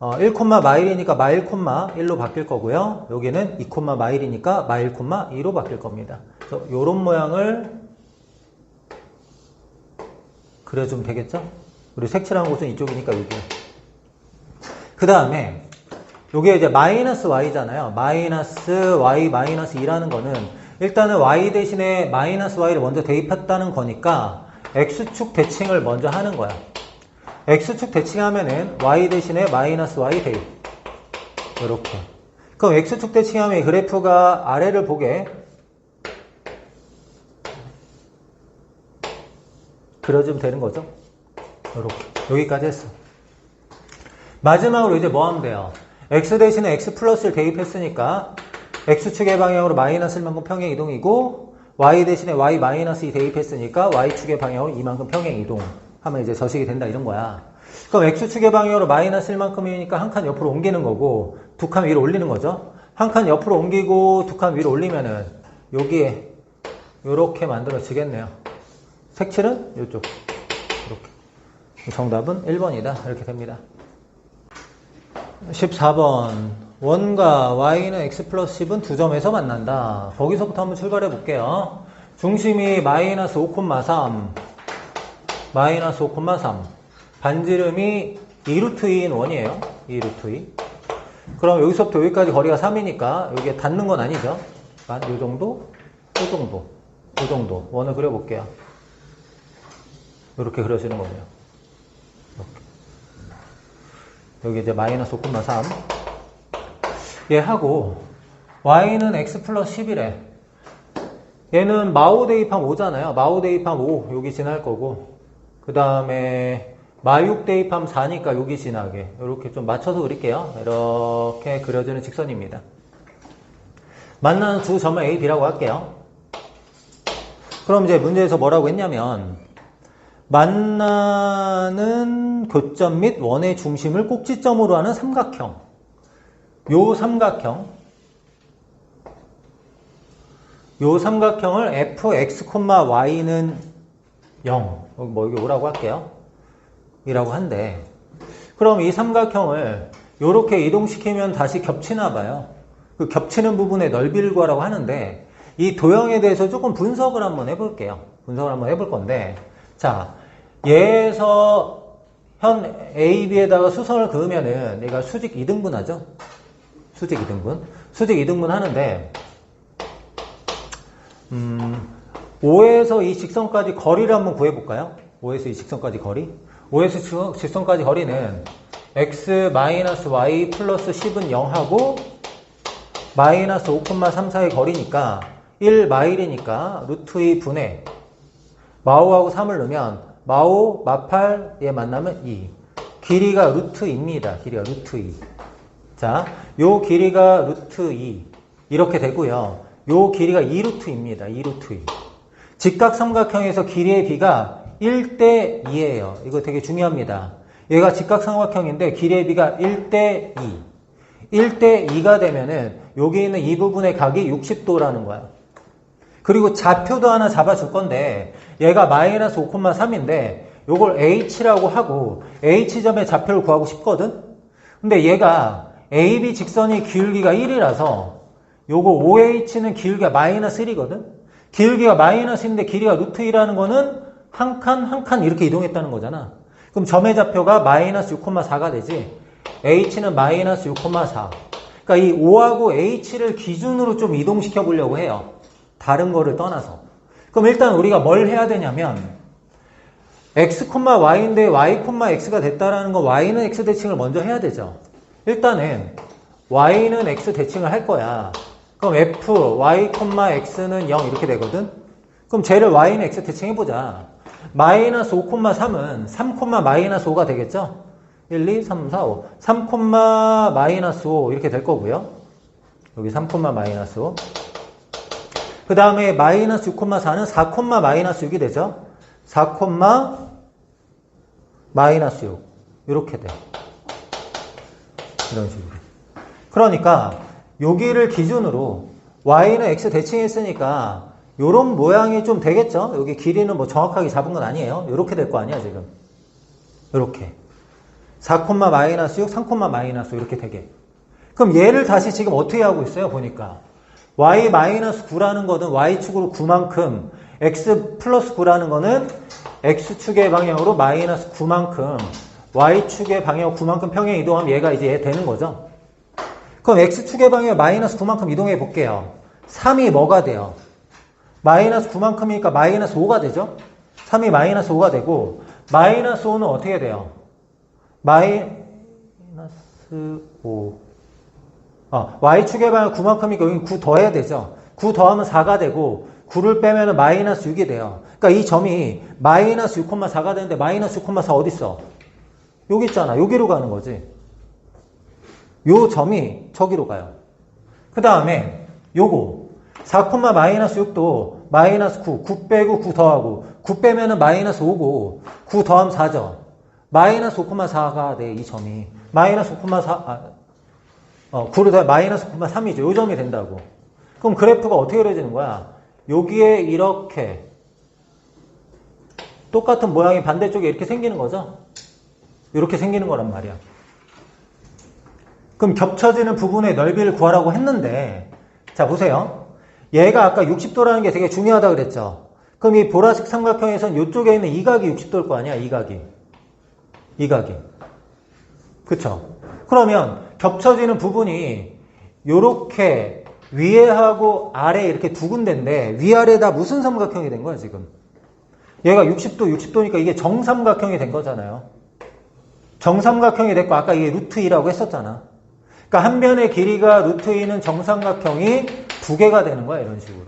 1,마일이니까 마일, 1로 바뀔 거고요. 여기는 2,마일이니까 마일, 2로 바뀔 겁니다. 그래서 요런 모양을 그려주면 되겠죠? 그리고 색칠한 곳은 이쪽이니까 여기요. 그 다음에 요게 이제 마이너스 y잖아요. 마이너스 y 마이너스 2라는 거는 일단은 y 대신에 마이너스 y를 먼저 대입했다는 거니까 x축 대칭을 먼저 하는 거야. x축 대칭하면은 y 대신에 마이너스 y 대입. 이렇게. 그럼 x축 대칭하면 이 그래프가 아래를 보게 그려주면 되는 거죠. 이렇게. 여기까지 했어. 마지막으로 이제 뭐 하면 돼요? x 대신에 x 플러스를 대입했으니까 x축의 방향으로 마이너스 1만큼 평행 이동이고 y 대신에 y 마이너스 2 대입했으니까 y축의 방향으로 2만큼 평행 이동 하면 이제 저식이 된다 이런 거야. 그럼 x축의 방향으로 마이너스 1만큼이니까 한 칸 옆으로 옮기는 거고 두 칸 위로 올리는 거죠. 한 칸 옆으로 옮기고 두 칸 위로 올리면은 여기에 이렇게 만들어지겠네요. 색칠은 이쪽 이렇게. 정답은 1번이다 이렇게 됩니다. 14번 원과 y는 x 플러스 10은 두 점에서 만난다. 거기서부터 한번 출발해 볼게요. 중심이 마이너스 5,3 마이너스 5,3 반지름이 2루트 2인 원이에요. 2루트 2. 그럼 여기서부터 여기까지 거리가 3이니까 여기에 닿는 건 아니죠. 요 정도, 요 정도, 요 정도 원을 그려볼게요. 이렇게 그려지는 거네요. 여기 이제 마이너스 5,3 얘하고 y는 x 플러스 10이래. 얘는 마오 대입하면 5잖아요. 마오 대입하면 5 여기 지날 거고 그 다음에 마육 대입하면 4니까 여기 지나게 이렇게 좀 맞춰서 그릴게요. 이렇게 그려지는 직선입니다. 만나는 두 점을 A, B라고 할게요. 그럼 이제 문제에서 뭐라고 했냐면 만나는 교점 및 원의 중심을 꼭지점으로 하는 삼각형. 요 삼각형 요 삼각형을 fx, y는 0, 뭐 여기 오라고 할게요. 이라고 한대. 그럼 이 삼각형을 요렇게 이동시키면 다시 겹치나 봐요. 그 겹치는 부분의 넓이를 구하라고 하는데 이 도형에 대해서 조금 분석을 한번 해볼게요. 분석을 한번 해볼 건데, 자, 얘에서 현 A, B에다가 수선을 그으면은 얘가 수직 2등분 하죠? 수직 2등분. 수직 2등분 하는데, 5에서 이 직선까지 거리를 한번 구해볼까요? 5에서 이 직선까지 거리. 5에서 직선까지 거리는 x y 플러스 10은 0하고 마이너스 5,34의 거리니까 1마일이니까 루트 2 분의 마오하고 3을 넣으면 마오, 마팔 얘 만나면 2. 길이가 루트 2입니다. 길이가 루트 2. 자, 요 길이가 루트 2 이렇게 되고요. 요 길이가 2루트입니다. 2루트 2. 직각삼각형에서 길이의 비가 1대 2예요. 이거 되게 중요합니다. 얘가 직각삼각형인데 길이의 비가 1대 2. 1대 2가 되면은 여기 있는 이 부분의 각이 60도라는 거야. 그리고 좌표도 하나 잡아줄 건데 얘가 마이너스 5,3인데 요걸 H라고 하고 H점의 좌표를 구하고 싶거든? 근데 얘가 AB 직선이 기울기가 1이라서 요거 OH는 기울기가 마이너스 1이거든? 기울기가 마이너스인데 길이가 루트 2라는 거는 한 칸 이렇게 이동했다는 거잖아. 그럼 점의 좌표가 마이너스 6,4가 되지. H는 마이너스 6,4. 그러니까 이 O하고 H를 기준으로 좀 이동시켜 보려고 해요. 다른 거를 떠나서. 그럼 일단 우리가 뭘 해야 되냐면 x, y인데 y, x가 됐다라는 거 y는 x 대칭을 먼저 해야 되죠. 일단은 y는 x 대칭을 할 거야. 그럼 f, y, x는 0 이렇게 되거든. 그럼 쟤를 y는 x 대칭해보자. 마이너스 5,3은 3, 마이너스 5가 되겠죠? 1, 2, 3, 4, 5. 3, 마이너스 5 이렇게 될 거고요. 여기 3, 마이너스 5. 그 다음에 마이너스 6,4는 4, 마이너스 6이 되죠? 4, 마이너스 6. 이렇게 돼. 이런 식으로. 그러니까 여기를 기준으로 y는 x 대칭했으니까 요런 모양이 좀 되겠죠? 여기 길이는 뭐 정확하게 잡은 건 아니에요. 요렇게 될 거 아니야, 지금. 요렇게. 4, 마이너스 6, 3, 마이너스 5 이렇게 되게. 그럼 얘를 다시 지금 어떻게 하고 있어요? 보니까. y 마이너스 9라는 거는 y축으로 9만큼, x 플러스 9라는 거는 x축의 방향으로 마이너스 9만큼, y축의 방향 9만큼 평행 이동하면 얘가 이제 얘 되는 거죠. 그럼 x축의 방향 마이너스 9만큼 이동해 볼게요. 3이 뭐가 돼요? 마이너스 9만큼이니까 마이너스 5가 되죠? 3이 마이너스 5가 되고, 마이너스 5는 어떻게 돼요? 마이너스 5. y축의 방향 9만큼이니까 여기 9 더해야 되죠? 9 더하면 4가 되고, 9를 빼면 마이너스 6이 돼요. 그러니까 이 점이 마이너스 6,4가 되는데, 마이너스 6,4 어딨어? 여기 있잖아. 여기로 가는 거지. 요 점이 저기로 가요. 그 다음에 요거 4, 마이너스 6도 마이너스 9, 9 빼고 9 더하고 9 빼면은 마이너스 5고 9 더하면 4죠. 마이너스 5,4가 돼, 이 점이. 마이너스 5,4, 9를 더해 마이너스 5,3이죠. 요 점이 된다고. 그럼 그래프가 어떻게 그려지는 거야? 여기에 이렇게 똑같은 모양이 반대쪽에 이렇게 생기는 거죠? 이렇게 생기는 거란 말이야. 그럼 겹쳐지는 부분의 넓이를 구하라고 했는데, 자, 보세요. 얘가 아까 60도라는 게 되게 중요하다 그랬죠? 그럼 이 보라색 삼각형에선 이쪽에 있는 이 각이 60도일 거 아니야? 이 각이. 그쵸? 그러면 겹쳐지는 부분이 요렇게 위에하고 아래 이렇게 두 군데인데 위아래 다 무슨 삼각형이 된 거야, 지금? 얘가 60도니까 이게 정삼각형이 된 거잖아요. 정삼각형이 됐고 아까 이게 루트 2라고 했었잖아. 그러니까 한 변의 길이가 루트 2는 정삼각형이 두 개가 되는 거야, 이런 식으로.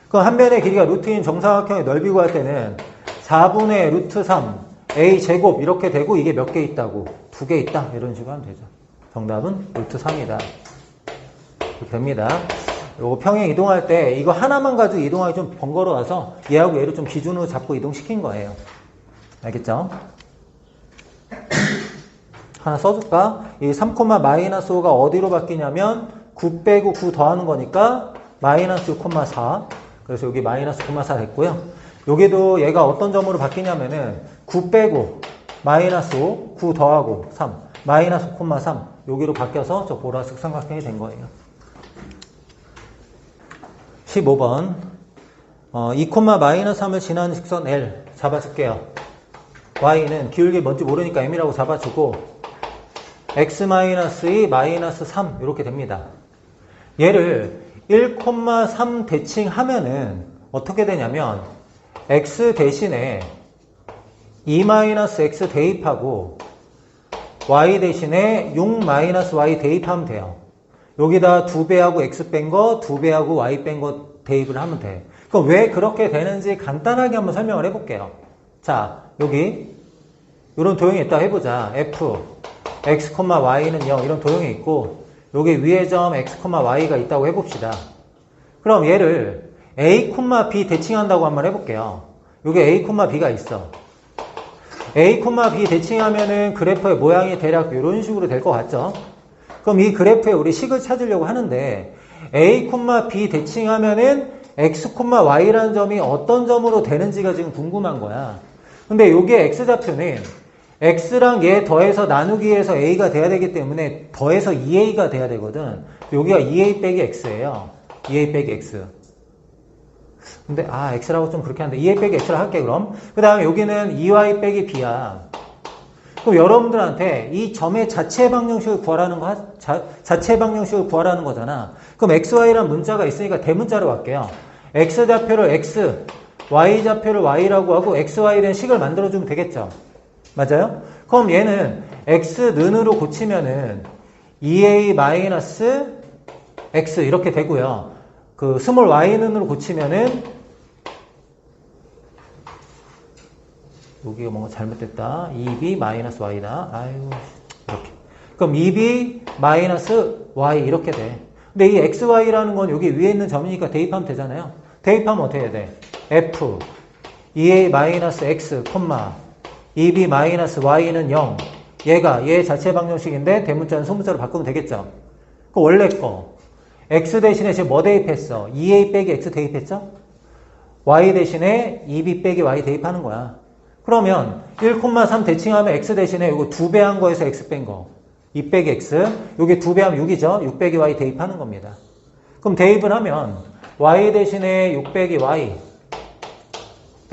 그럼 한 변의 길이가 루트 2는 정삼각형의 넓이 구할 때는 4분의 루트 3 a 제곱 이렇게 되고 이게 몇 개 있다고? 두 개 있다. 이런 식으로 하면 되죠. 정답은 루트 3이다. 이렇게 됩니다. 요거 평행 이동할 때 이거 하나만 가지고 이동하기 좀 번거로워서 얘하고 얘를 좀 기준으로 잡고 이동시킨 거예요. 알겠죠? 하나 써줄까? 이 3, 마이너스 5가 어디로 바뀌냐면 9 빼고 9 더하는 거니까 마이너스 6,4. 그래서 여기 마이너스 9,4 됐고요. 여기도 얘가 어떤 점으로 바뀌냐면은 9 빼고 마이너스 5, 9 더하고 3, 마이너스 5,3 여기로 바뀌어서 저 보라색 삼각형이 된 거예요. 15번 2, 마이너스 3을 지나는 직선 L 잡아줄게요. Y는 기울기 뭔지 모르니까 M이라고 잡아주고 X-2 마이너스 3 이렇게 됩니다. 얘를 1,3 대칭하면은 어떻게 되냐면 X 대신에 2-X 대입하고 Y 대신에 6-Y 대입하면 돼요. 여기다 2배하고 X 뺀 거, 2배하고 Y 뺀 거 대입을 하면 돼. 그럼 왜 그렇게 되는지 간단하게 한번 설명을 해볼게요. 자, 여기 이런 도형이 있다 해보자. F, X, Y는 0 이런 도형이 있고 여기 위의 점 X, Y가 있다고 해봅시다. 그럼 얘를 A, B 대칭한다고 한번 해볼게요. 여기 A, B가 있어. A, B 대칭하면은 그래프의 모양이 대략 이런 식으로 될 것 같죠? 그럼 이 그래프에 우리 식을 찾으려고 하는데 A, B 대칭하면은 X, Y라는 점이 어떤 점으로 되는지가 지금 궁금한 거야. 근데 여기에 X좌표는 X랑 얘 더해서 나누기해서 A가 돼야 되기 때문에 더해서 2A가 돼야 되거든. 여기가 2A 빼기 X예요. 2A 빼기 X. 근데 X라고 좀 그렇게 하는데 2A 빼기 X라 할게 그럼. 그 다음에 여기는 2Y 빼기 B야. 그럼 여러분들한테 이 점의 자체 방정식을 구하라는 자체 방정식을 구하라는 거잖아. 그럼 XY라는 문자가 있으니까 대문자로 갈게요. X좌표를 X, Y좌표를 Y라고 하고 XY에 대한 식을 만들어주면 되겠죠. 맞아요? 그럼 얘는 X는으로 고치면은 2A-X 이렇게 되고요. 그 스몰 Y는으로 고치면은 여기가 뭔가 잘못됐다. 2B-Y다. 아유, 이렇게. 그럼 2B-Y 이렇게 돼. 근데 이 XY라는 건 여기 위에 있는 점이니까 대입하면 되잖아요. 대입하면 어떻게 해야 돼? F, 2A-X, 2B-Y는 0. 얘 자체 방정식인데 대문자는 소문자로 바꾸면 되겠죠. 그 원래 거. X 대신에 지금 뭐 대입했어? 2A 빼기 X 대입했죠? Y 대신에 2B 빼기 Y 대입하는 거야. 그러면 1,3 대칭하면 X 대신에 이거 2배 한 거에서 X 뺀 거. 2 빼기 X. 여기 2배 하면 6이죠? 6 빼기 Y 대입하는 겁니다. 그럼 대입을 하면 Y 대신에 6 빼기 Y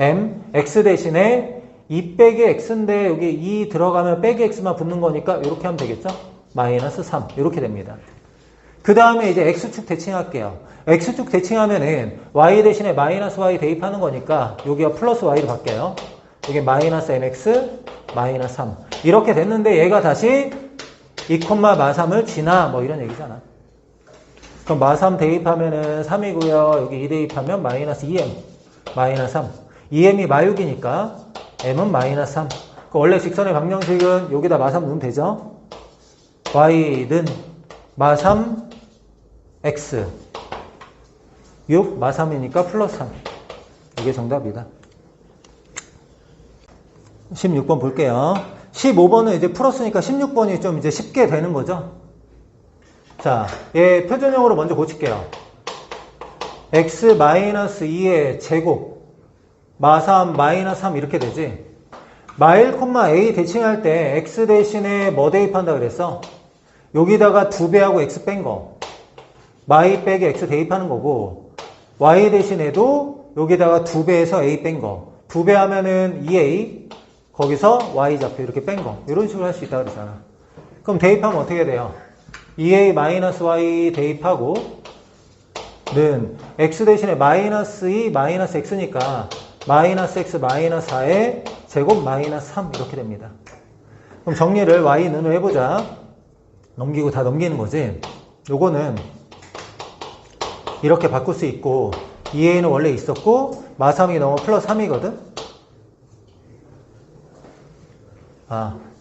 M, X 대신에 2 빼기 X인데 여기 2 들어가면 빼기 X만 붙는 거니까 이렇게 하면 되겠죠? 마이너스 3 이렇게 됩니다. 그 다음에 이제 X축 대칭할게요. X축 대칭하면은 Y 대신에 마이너스 Y 대입하는 거니까 여기가 플러스 Y로 바뀌어요. 여기 마이너스 MX 마이너스 3 이렇게 됐는데 얘가 다시 2,3을 지나 뭐 이런 얘기잖아. 그럼 마3 대입하면은 3이고요. 여기 2 대입하면 마이너스 2M 마이너스 3 2M이 마6이니까 M은 마이너스 3 원래 직선의 방정식은 여기다 마3 넣으면 되죠. Y는 마3 X 6 마3이니까 플러스 3 이게 정답이다. 16번 볼게요. 15번은 이제 풀었으니까 16번이 좀 이제 쉽게 되는 거죠. 자, 얘 표준형으로 먼저 고칠게요. X-2의 제곱, 마3, 마이너스 3 이렇게 되지. 마1, A 대칭할 때 X 대신에 뭐 대입한다 그랬어? 여기다가 2배하고 X 뺀 거. 마2 빼기 X 대입하는 거고, Y 대신에도 여기다가 2배에서 A 뺀 거. 2배 하면은 2A, 거기서 Y좌표 이렇게 뺀 거. 이런 식으로 할 수 있다 그랬잖아. 그럼 대입하면 어떻게 돼요? 2A-Y 대입하고 는 X 대신에 마이너스 2, 마이너스 X니까 마이너스 X, 마이너스 4의 제곱 마이너스 3 이렇게 됩니다. 그럼 정리를 Y는으로 해보자. 넘기고 다 넘기는 거지. 요거는 이렇게 바꿀 수 있고 2A는 원래 있었고 마3이 넘어 플러스 3이거든.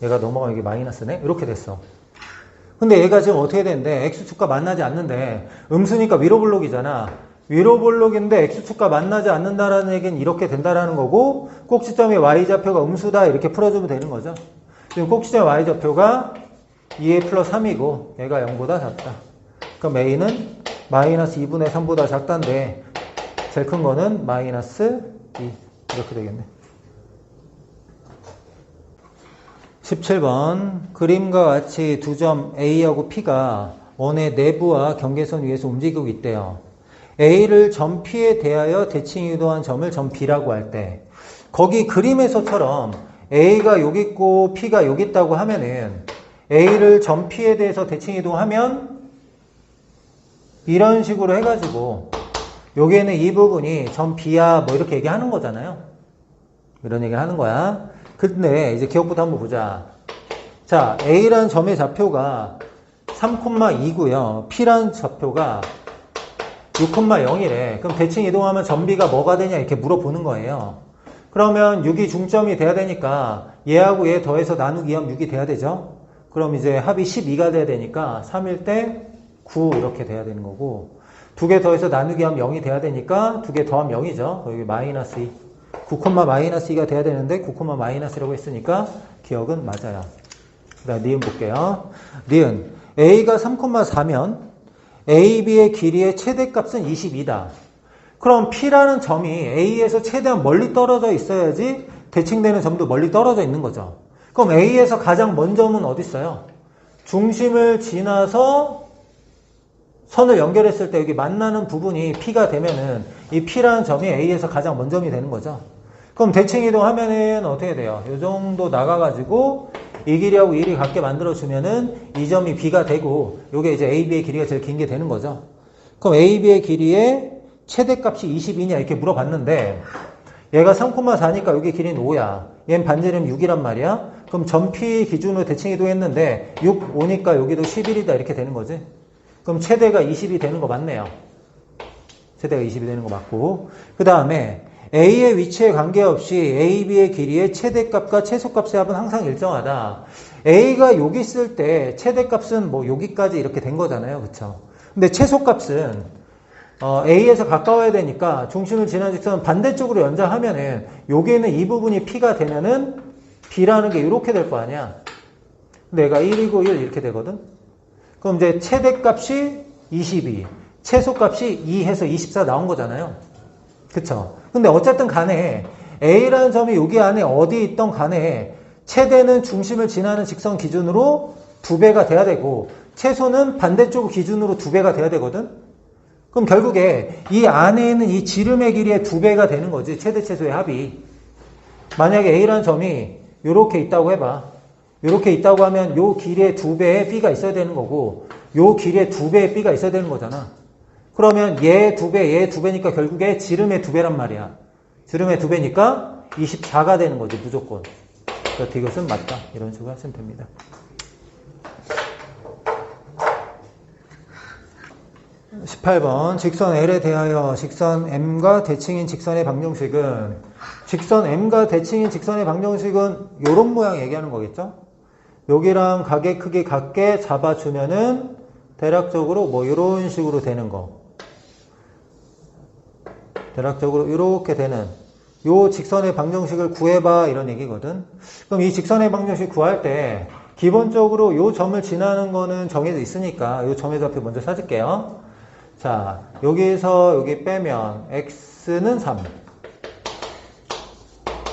얘가 넘어가 여기 마이너스네? 이렇게 됐어. 근데 얘가 지금 어떻게 되는데 X축과 만나지 않는데 음수니까 위로 블록이잖아. 위로 블록인데 X축과 만나지 않는다라는 얘기는 이렇게 된다라는 거고 꼭지점의 Y좌표가 음수다 이렇게 풀어주면 되는 거죠. 지금 꼭지점의 Y좌표가 2A 플러스 3이고 얘가 0보다 작다. 그럼 A는 마이너스 2분의 3보다 작다인데 제일 큰 거는 마이너스 2 이렇게 되겠네. 17번 그림과 같이 두 점 A하고 P가 원의 내부와 경계선 위에서 움직이고 있대요. A를 점 P에 대하여 대칭 이동한 점을 점 B라고 할 때 거기 그림에서처럼 A가 여기 있고 P가 여기 있다고 하면은 A를 점 P에 대해서 대칭 이동하면 이런 식으로 해가지고 여기에는 이 부분이 점 B야 뭐 이렇게 얘기하는 거잖아요. 이런 얘기를 하는 거야. 근데 이제 기억부터 한번 보자. 자, A라는 점의 좌표가 3,2고요. P라는 좌표가 6,0이래. 그럼 대칭 이동하면 점 B가 뭐가 되냐 이렇게 물어보는 거예요. 그러면 6이 중점이 돼야 되니까 얘하고 얘 더해서 나누기 하면 6이 돼야 되죠. 그럼 이제 합이 12가 돼야 되니까 3일 때 9 이렇게 돼야 되는 거고 두 개 더해서 나누기 하면 0이 돼야 되니까 두 개 더하면 0이죠. 여기 마이너스 2. 9, 마이너스 2가 돼야 되는데 9, 마이너스라고 했으니까 기억은 맞아요. 그 다음 니은 볼게요. 니은 A가 3,4면 AB의 길이의 최대값은 22다. 그럼 P라는 점이 A에서 최대한 멀리 떨어져 있어야지 대칭되는 점도 멀리 떨어져 있는 거죠. 그럼 A에서 가장 먼 점은 어디 있어요? 중심을 지나서 선을 연결했을 때 여기 만나는 부분이 P가 되면은 이 P라는 점이 A에서 가장 먼 점이 되는 거죠. 그럼 대칭 이동하면은 어떻게 돼요? 이 정도 나가가지고 이 길이하고 이 길이 같게 만들어주면은 이 점이 B가 되고 요게 이제 AB의 길이가 제일 긴 게 되는 거죠. 그럼 AB의 길이의 최대값이 22냐 이렇게 물어봤는데 얘가 3,4니까 여기 길이는 5야. 얘는 반지름 6이란 말이야. 그럼 점 P 기준으로 대칭 이동했는데 6, 5니까 여기도 11이다 이렇게 되는 거지. 그럼 최대가 20이 되는 거 맞네요. 최대가 20이 되는 거 맞고 그 다음에 A의 위치에 관계없이 AB의 길이의 최대값과 최소값의 합은 항상 일정하다. A가 여기 있을 때 최대값은 뭐 여기까지 이렇게 된 거잖아요. 그쵸? 근데 최소값은 A에서 가까워야 되니까 중심을 지난 직선 반대쪽으로 연장하면은 여기에는 이 부분이 P가 되면은 B라는 게 이렇게 될 거 아니야. 근데 얘가 1이고 1 이렇게 되거든. 그럼 이제 최대값이 22, 최소값이 2 해서 24 나온 거잖아요. 그쵸? 근데 어쨌든 간에 A라는 점이 여기 안에 어디 있던 간에 최대는 중심을 지나는 직선 기준으로 2배가 돼야 되고 최소는 반대쪽 기준으로 2배가 돼야 되거든? 그럼 결국에 이 안에 있는 이 지름의 길이의 2배가 되는 거지. 최대 최소의 합이. 만약에 A라는 점이 이렇게 있다고 해봐. 이렇게 있다고 하면 요 길이의 2배의 B가 있어야 되는 거고 요 길이의 2배의 B가 있어야 되는 거잖아. 그러면 얘 2배, 얘 2배니까 결국에 지름의 2배란 말이야. 지름의 2배니까 24가 되는 거지, 무조건. 그래서 이것은 맞다. 이런 식으로 하시면 됩니다. (18번) 직선 L에 대하여 직선 M과 대칭인 직선의 방정식은 직선 M과 대칭인 직선의 방정식은 요런 모양 얘기하는 거겠죠? 여기랑 각의 크기 같게 잡아주면은 대략적으로 뭐 이런 식으로 되는 거. 대략적으로 이렇게 되는 요 직선의 방정식을 구해봐 이런 얘기거든. 그럼 이 직선의 방정식 구할 때 기본적으로 요 점을 지나는 거는 정해져 있으니까 요 점의 좌표 먼저 찾을게요. 자, 여기에서 여기 빼면 x는 3,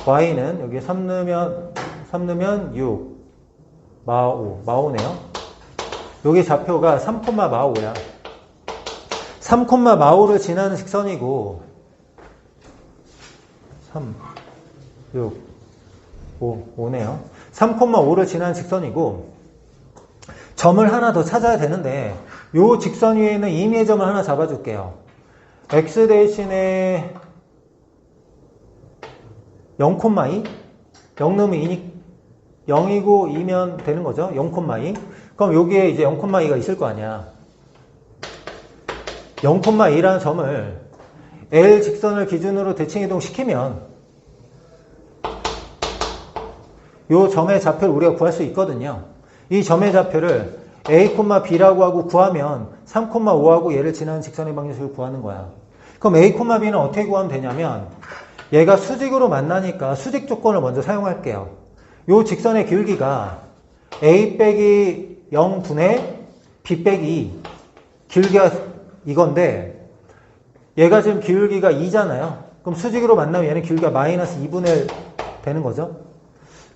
y는 여기 3 넣으면 6, 마5, 마5네요. 여기 좌표가 3, 마5야. 3, 마5를 지나는 직선이고 3, 6, 5네요. 3, 5를 지나는 직선이고 점을 하나 더 찾아야 되는데 요 직선 위에는 임의의 점을 하나 잡아줄게요. x 대신에 0,2 0 넣으면 0이고 2면 되는 거죠. 0,2 그럼 여기에 이제 0,2가 있을 거 아니야. 0,2라는 점을 L 직선을 기준으로 대칭 이동시키면 요 점의 좌표를 우리가 구할 수 있거든요. 이 점의 좌표를 A, B라고 하고 구하면 3, 5하고 얘를 지나는 직선의 방정식을 구하는 거야. 그럼 A, B는 어떻게 구하면 되냐면 얘가 수직으로 만나니까 수직 조건을 먼저 사용할게요. 요 직선의 길기가 A 빼기 0분의 B 빼기 2 길기가 이건데 얘가 지금 기울기가 2잖아요. 그럼 수직으로 만나면 얘는 기울기가 마이너스 2분의 1 되는 거죠.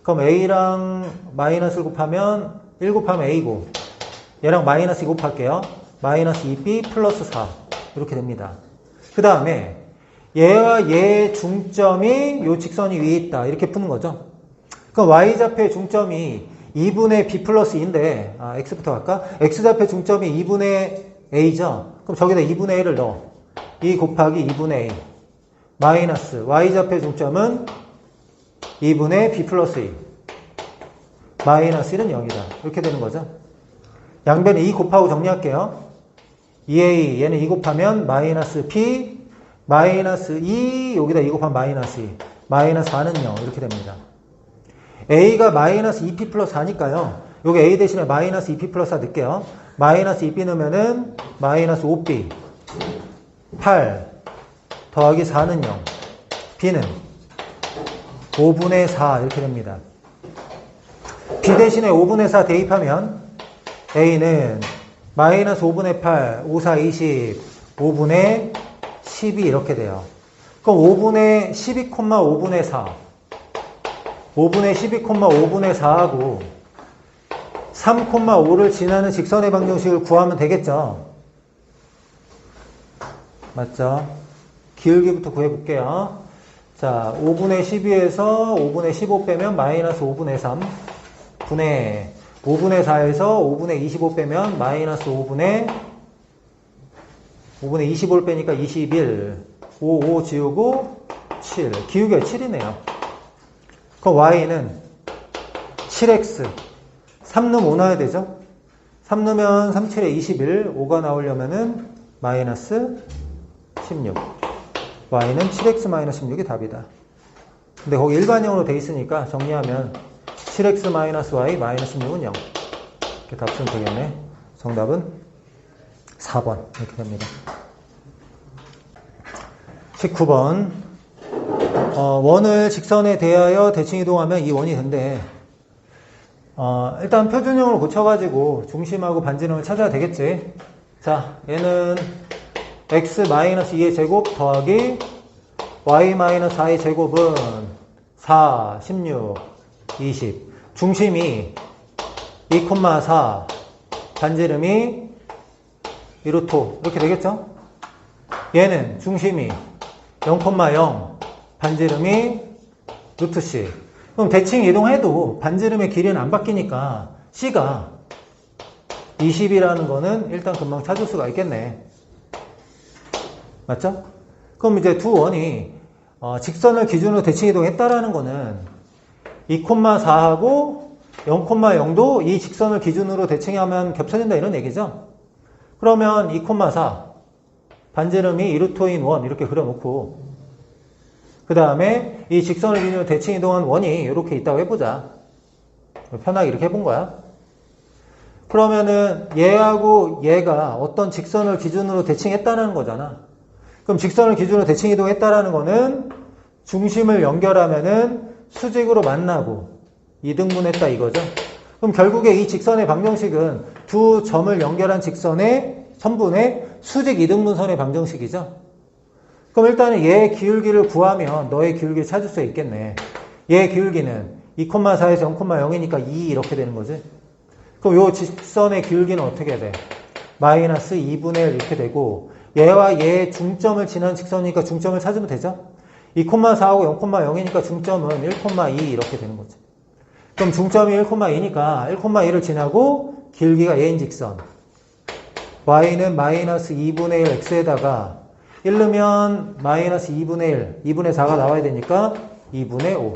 그럼 A랑 마이너스를 곱하면 1 곱하면 A고 얘랑 마이너스 2 곱할게요. 마이너스 2B 플러스 4 이렇게 됩니다. 그 다음에 얘와 얘의 중점이 요 직선이 위에 있다 이렇게 푸는 거죠. 그럼 Y좌표의 중점이 2분의 B 플러스 2인데 X부터 갈까? X좌표의 중점이 2분의 A죠. 그럼 저기다 2분의 A를 넣어. 2 곱하기 2분의 A 마이너스 Y좌표의 중점은 2분의 B 플러스 2 마이너스 1은 0이다 이렇게 되는 거죠. 양변에 2 곱하고 정리할게요. 2A 얘는 2 곱하면 마이너스 B 마이너스 2 여기다 2 곱하면 마이너스 2 마이너스 4는 0 이렇게 됩니다. A가 마이너스 2P 플러스 4니까요. 여기 A 대신에 마이너스 2P 플러스 4 넣을게요. 마이너스 2B 넣으면은 마이너스 5B 8 더하기 4는 0 B는 5분의 4 이렇게 됩니다. B 대신에 5분의 4 대입하면 A는 마이너스 5분의 8 5, 4, 20 5분의 12 이렇게 돼요. 그럼 5분의 12, 5분의 4 5분의 12, 5분의 4하고 3, 5를 지나는 직선의 방정식을 구하면 되겠죠. 맞죠? 기울기부터 구해볼게요. 자, 5분의 12에서 5분의 15 빼면 마이너스 5분의 3 분의 5분의 4에서 5분의 25 빼면 마이너스 5분의 25를 빼니까 21 5 지우고 7 기울기가 7이네요. 그럼 Y는 7X 3 넣으면 5 나와야 되죠. 3 넣으면 3, 7에 21 5가 나오려면은 마이너스 16 Y는 7X 마이너스 16이 답이다. 근데 거기 일반형으로 돼 있으니까 정리하면 7X 마이너스 Y 마이너스 16은 0 이렇게 답 쓰면 되겠네. 정답은 4번 이렇게 됩니다. 19번 원을 직선에 대하여 대칭 이동하면 이 원이 된대. 일단 표준형으로 고쳐가지고 중심하고 반지름을 찾아야 되겠지. 자, 얘는 x-2의 제곱 더하기 y-4의 제곱은 4, 16, 20 중심이 2,4 반지름이 1루토 이렇게 되겠죠. 얘는 중심이 0,0 반지름이 루트 C. 그럼 대칭 이동해도 반지름의 길이는 안 바뀌니까 C가 20이라는 거는 일단 금방 찾을 수가 있겠네. 맞죠? 그럼 이제 두 원이 직선을 기준으로 대칭 이동했다라는 거는 2,4하고 0,0도 이 직선을 기준으로 대칭하면 겹쳐진다 이런 얘기죠. 그러면 2,4 반지름이 2루토인 원 이렇게 그려놓고 그 다음에 이 직선을 기준으로 대칭 이동한 원이 이렇게 있다고 해보자. 편하게 이렇게 해본 거야. 그러면은 얘하고 얘가 어떤 직선을 기준으로 대칭했다는 거잖아. 그럼 직선을 기준으로 대칭 이동했다라는 거는 중심을 연결하면은 수직으로 만나고 이등분했다 이거죠. 그럼 결국에 이 직선의 방정식은 두 점을 연결한 직선의 선분의 수직 이등분선의 방정식이죠. 그럼 일단은 얘의 기울기를 구하면 너의 기울기를 찾을 수 있겠네. 얘의 기울기는 2,4에서 0,0이니까 2 이렇게 되는 거지. 그럼 요 직선의 기울기는 어떻게 돼? 마이너스 2분의 1 이렇게 되고 얘와 얘의 중점을 지난 직선이니까 중점을 찾으면 되죠. 2,4하고 0,0이니까 중점은 1,2 이렇게 되는 거지. 그럼 중점이 1,2니까 1,2를 지나고 길기가 얘인 직선 y는 마이너스 2분의 1 x에다가 1 넣으면 마이너스 2분의 1 2분의 4가 나와야 되니까 2분의 5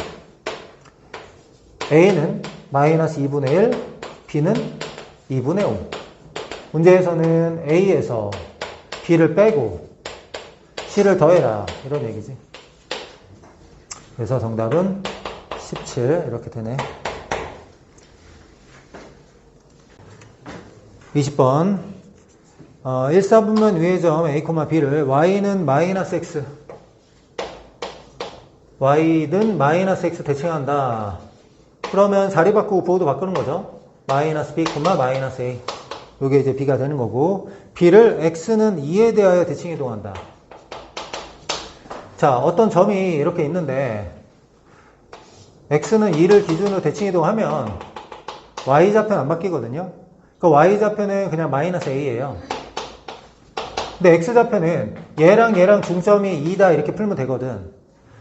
a는 마이너스 2분의 1 b는 2분의 5 문제에서는 a에서 b를 빼고 c를 더해라 이런 얘기지. 그래서 정답은 17 이렇게 되네. 20번 1사분면 위의 점 a, b를 y는 마이너스 x y는 마이너스 x 대칭한다. 그러면 자리 바꾸고 부호도 바꾸는 거죠. 마이너스 b, 마이너스 a 요게 이제 B가 되는 거고, B를 X는 2에 대하여 대칭 이동한다. 자, 어떤 점이 이렇게 있는데, X는 2를 기준으로 대칭 이동하면, Y좌편 안 바뀌거든요. 그 Y좌편은 그냥 마이너스 A예요. 근데 X좌편은 얘랑 얘랑 중점이 2다 이렇게 풀면 되거든.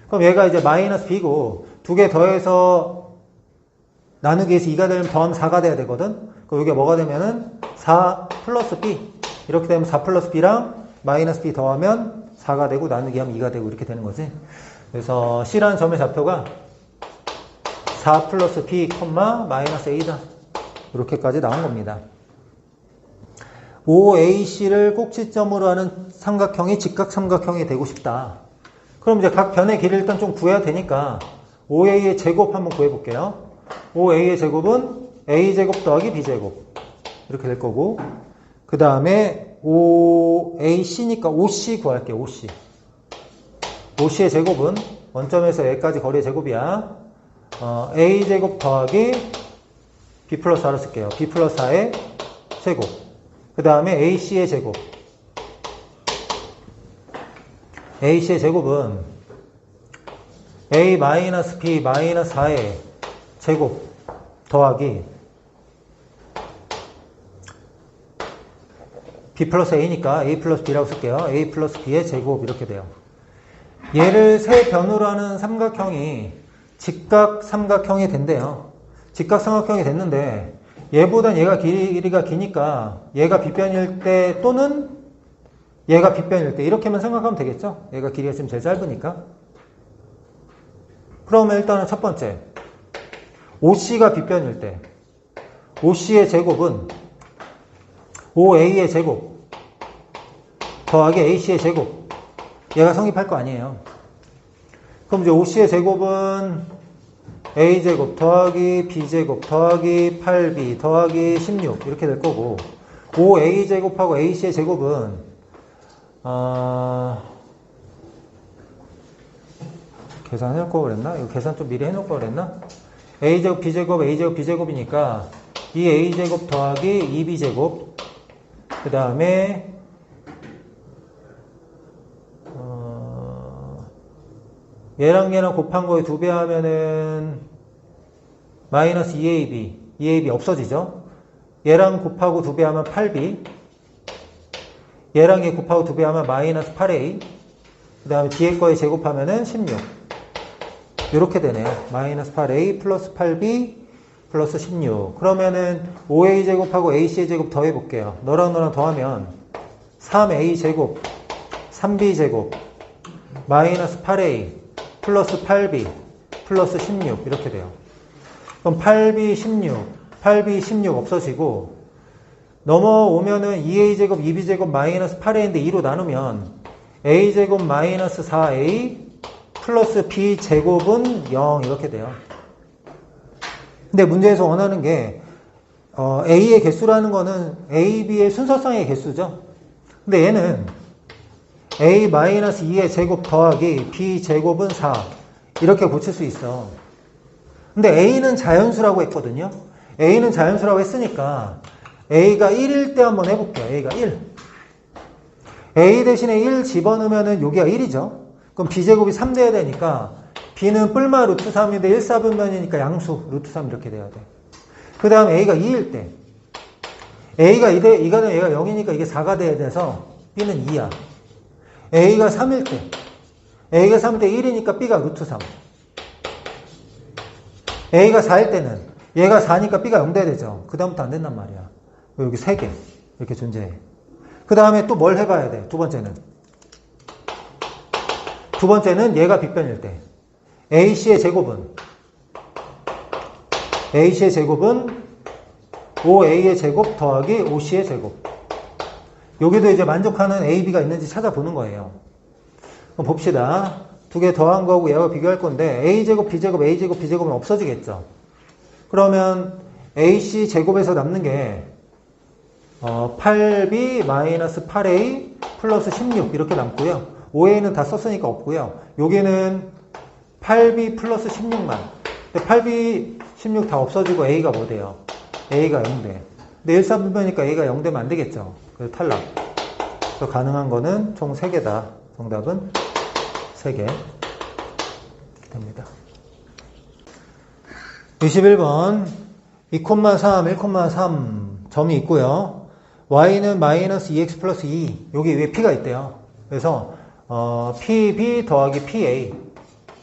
그럼 얘가 이제 마이너스 B고, 두 개 더해서 나누기 해서 2가 되면 더하면 4가 돼야 되거든. 그럼 이게 뭐가 되면은 4 플러스 B. 이렇게 되면 4 플러스 B랑 마이너스 B 더하면 4가 되고 나누기 하면 2가 되고 이렇게 되는 거지. 그래서 C라는 점의 좌표가 4 플러스 B, 마이너스 A다. 이렇게까지 나온 겁니다. OAC를 꼭지점으로 하는 삼각형이 직각삼각형이 되고 싶다. 그럼 이제 각 변의 길이를 일단 좀 구해야 되니까 OA의 제곱 한번 구해볼게요. OA의 제곱은 A제곱 더하기 B제곱 이렇게 될 거고, 그 다음에 OAC니까 OC 구할게요. OC. OC의 제곱은 원점에서 여기까지 거리의 제곱이야. A제곱 더하기 B 플러스 4를 쓸게요. B 플러스 4의 제곱. 그 다음에 AC의 제곱. AC의 제곱은 A-B 4의 제곱 더하기 B 플러스 A니까 A 플러스 B라고 쓸게요. A 플러스 B의 제곱 이렇게 돼요. 얘를 세 변으로 하는 삼각형이 직각삼각형이 된대요. 직각삼각형이 됐는데 얘보단 얘가 길이가 기니까 얘가 빗변일 때 또는 얘가 빗변일 때 이렇게만 생각하면 되겠죠? 얘가 길이가 지금 제일 짧으니까. 그러면 일단은 첫 번째 OC가 빗변일 때 OC의 제곱은 OA의 제곱 더하기 AC의 제곱. 얘가 성립할 거 아니에요. 그럼 이제 OC의 제곱은 A제곱 더하기 B제곱 더하기 8B 더하기 16 이렇게 될 거고, OA제곱하고 AC의 제곱은 계산해놓을 거 그랬나? 이거 계산 좀 미리 해놓을 거 그랬나? A제곱 B제곱 A제곱 B제곱이니까 이 A제곱 더하기 2B제곱, 그 다음에 얘랑 얘랑 곱한 거에 2배 하면은 마이너스 2AB 없어지죠? 얘랑 곱하고 2배 하면 8B, 얘랑 얘 곱하고 2배 하면 마이너스 8A, 그 다음에 뒤에 거에 제곱하면은 16 이렇게 되네요. 마이너스 8A 플러스 8B 플러스 16. 그러면은 5A 제곱하고 AC의 제곱 더해볼게요. 너랑 너랑 더하면 3A 제곱 3B 제곱 마이너스 8A 플러스 8B 플러스 16 이렇게 돼요. 그럼 8B 16 없어지고 넘어오면은 2A제곱 2B제곱 마이너스 8A인데 2로 나누면 A제곱 마이너스 4A 플러스 B제곱은 0 이렇게 돼요. 근데 문제에서 원하는 게 A의 개수라는 거는 A, B의 순서상의 개수죠. 근데 얘는 A-2의 제곱 더하기 B제곱은 4 이렇게 고칠 수 있어. 근데 A는 자연수라고 했거든요. A는 자연수라고 했으니까 A가 1일 때 한번 해볼게요. A가 1. A 대신에 1 집어넣으면은 여기가 1이죠. 그럼 B제곱이 3 돼야 되니까 B는 뿔마 루트 3인데 1사분면이니까 양수 루트 3 이렇게 돼야 돼. 그 다음 A가 2일 때 A가 2가 되면 얘가 0이니까 이게 4가 돼야 돼서 B는 2야. A가 3일 때 A가 3일 때 1이니까 B가 루트 3. A가 4일 때는 얘가 4니까 B가 0 돼야 되죠. 그 다음부터 안 된단 말이야. 여기 3개 이렇게 존재해. 그 다음에 또 뭘 해봐야 돼? 두 번째는 얘가 빗변일 때 AC의 제곱은 OA의 제곱 더하기 OC의 제곱. 여기도 이제 만족하는 A, B가 있는지 찾아보는 거예요. 그럼 봅시다. 두 개 더한 거하고 얘가 비교할 건데 A제곱, B제곱, A제곱, B제곱은 없어지겠죠. 그러면 AC 제곱에서 남는 게 8B 마이너스 8A 플러스 16 이렇게 남고요. OA는 다 썼으니까 없고요. 여기는 8B 플러스 16만. 근데 8B 16 다 없어지고 A가 뭐 돼요? A가 0 돼. 근데 1,3분면이니까 A가 0 되면 안 되겠죠. 그래서 탈락. 그래서 가능한 거는 총 3개다. 정답은 3개. 이렇게 됩니다. 21번 2,3, 1,3 점이 있고요. y는 마이너스 2x 플러스 2. 여기 위에 p가 있대요. 그래서 pb 더하기 pa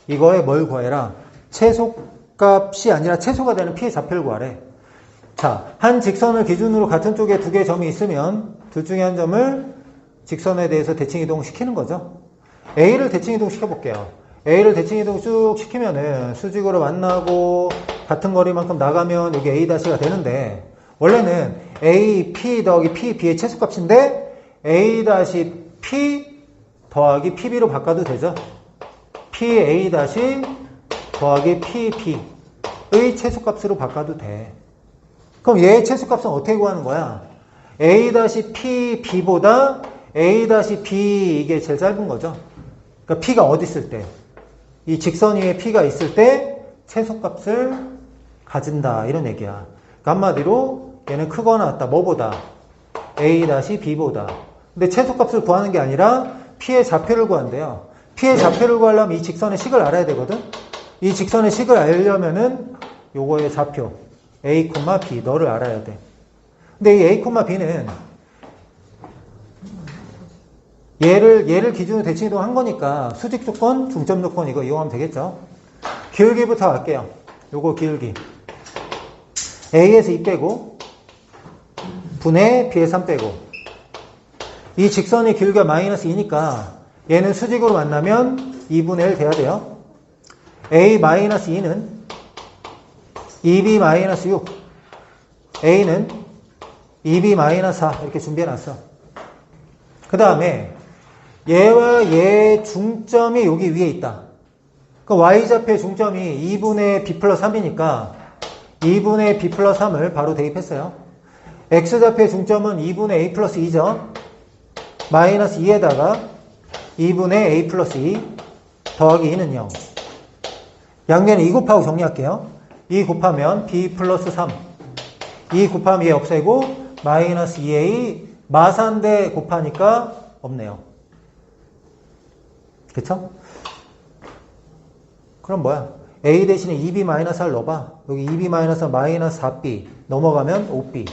이거에 뭘 구해라? 최소값이 아니라 최소가 되는 p의 좌표를 구하래. 자, 한 직선을 기준으로 같은 쪽에 두 개의 점이 있으면 둘 중에 한 점을 직선에 대해서 대칭 이동시키는 거죠. A를 대칭 이동 시켜볼게요. A를 대칭 이동 쭉 시키면은 수직으로 만나고 같은 거리만큼 나가면 여기 A-가 되는데 원래는 A, P 더하기 P, B의 최소값인데 A-P 더하기 PB로 바꿔도 되죠. PA- 더하기 PB의 최소값으로 바꿔도 돼. 그럼 얘의 최소값은 어떻게 구하는 거야? A-PB보다 A-B 이게 제일 짧은 거죠. 그러니까 P가 어디 있을 때? 이 직선 위에 P가 있을 때 최소값을 가진다 이런 얘기야. 그러니까 한마디로 얘는 크거나 같다. 뭐보다? A-B보다. 근데 최소값을 구하는 게 아니라 P의 좌표를 구한대요. P의 좌표를 구하려면 이 직선의 식을 알아야 되거든. 이 직선의 식을 알려면은 요거의 좌표 A, B 너를 알아야 돼. 근데 이 A, B는 얘를 기준으로 대칭 이동한 거니까 수직 조건, 중점 조건 이거 이용하면 되겠죠. 기울기부터 할게요. 요거 기울기 A에서 2 빼고 분의 B에서 3 빼고 이 직선의 기울기가 마이너스 2니까 얘는 수직으로 만나면 2분의 1 돼야 돼요. A-2는 2B-6 A는 2B-4 이렇게 준비해놨어. 그 다음에 얘와 얘의 중점이 여기 위에 있다. 그 Y좌표의 중점이 2분의 B 플러스 3이니까 2분의 B 플러스 3을 바로 대입했어요. X좌표의 중점은 2분의 A 플러스 2죠. 마이너스 2에다가 2분의 A 플러스 2 더하기 2는 0. 양변에 2 곱하고 정리할게요. 2 곱하면 B 플러스 3. 2 곱하면 얘 없애고 마이너스 2A 마산대 곱하니까 없네요. 그쵸? 그럼 뭐야? A 대신에 2B-4를 넣어봐. 여기 2B- 마이너스 4B 넘어가면 5B.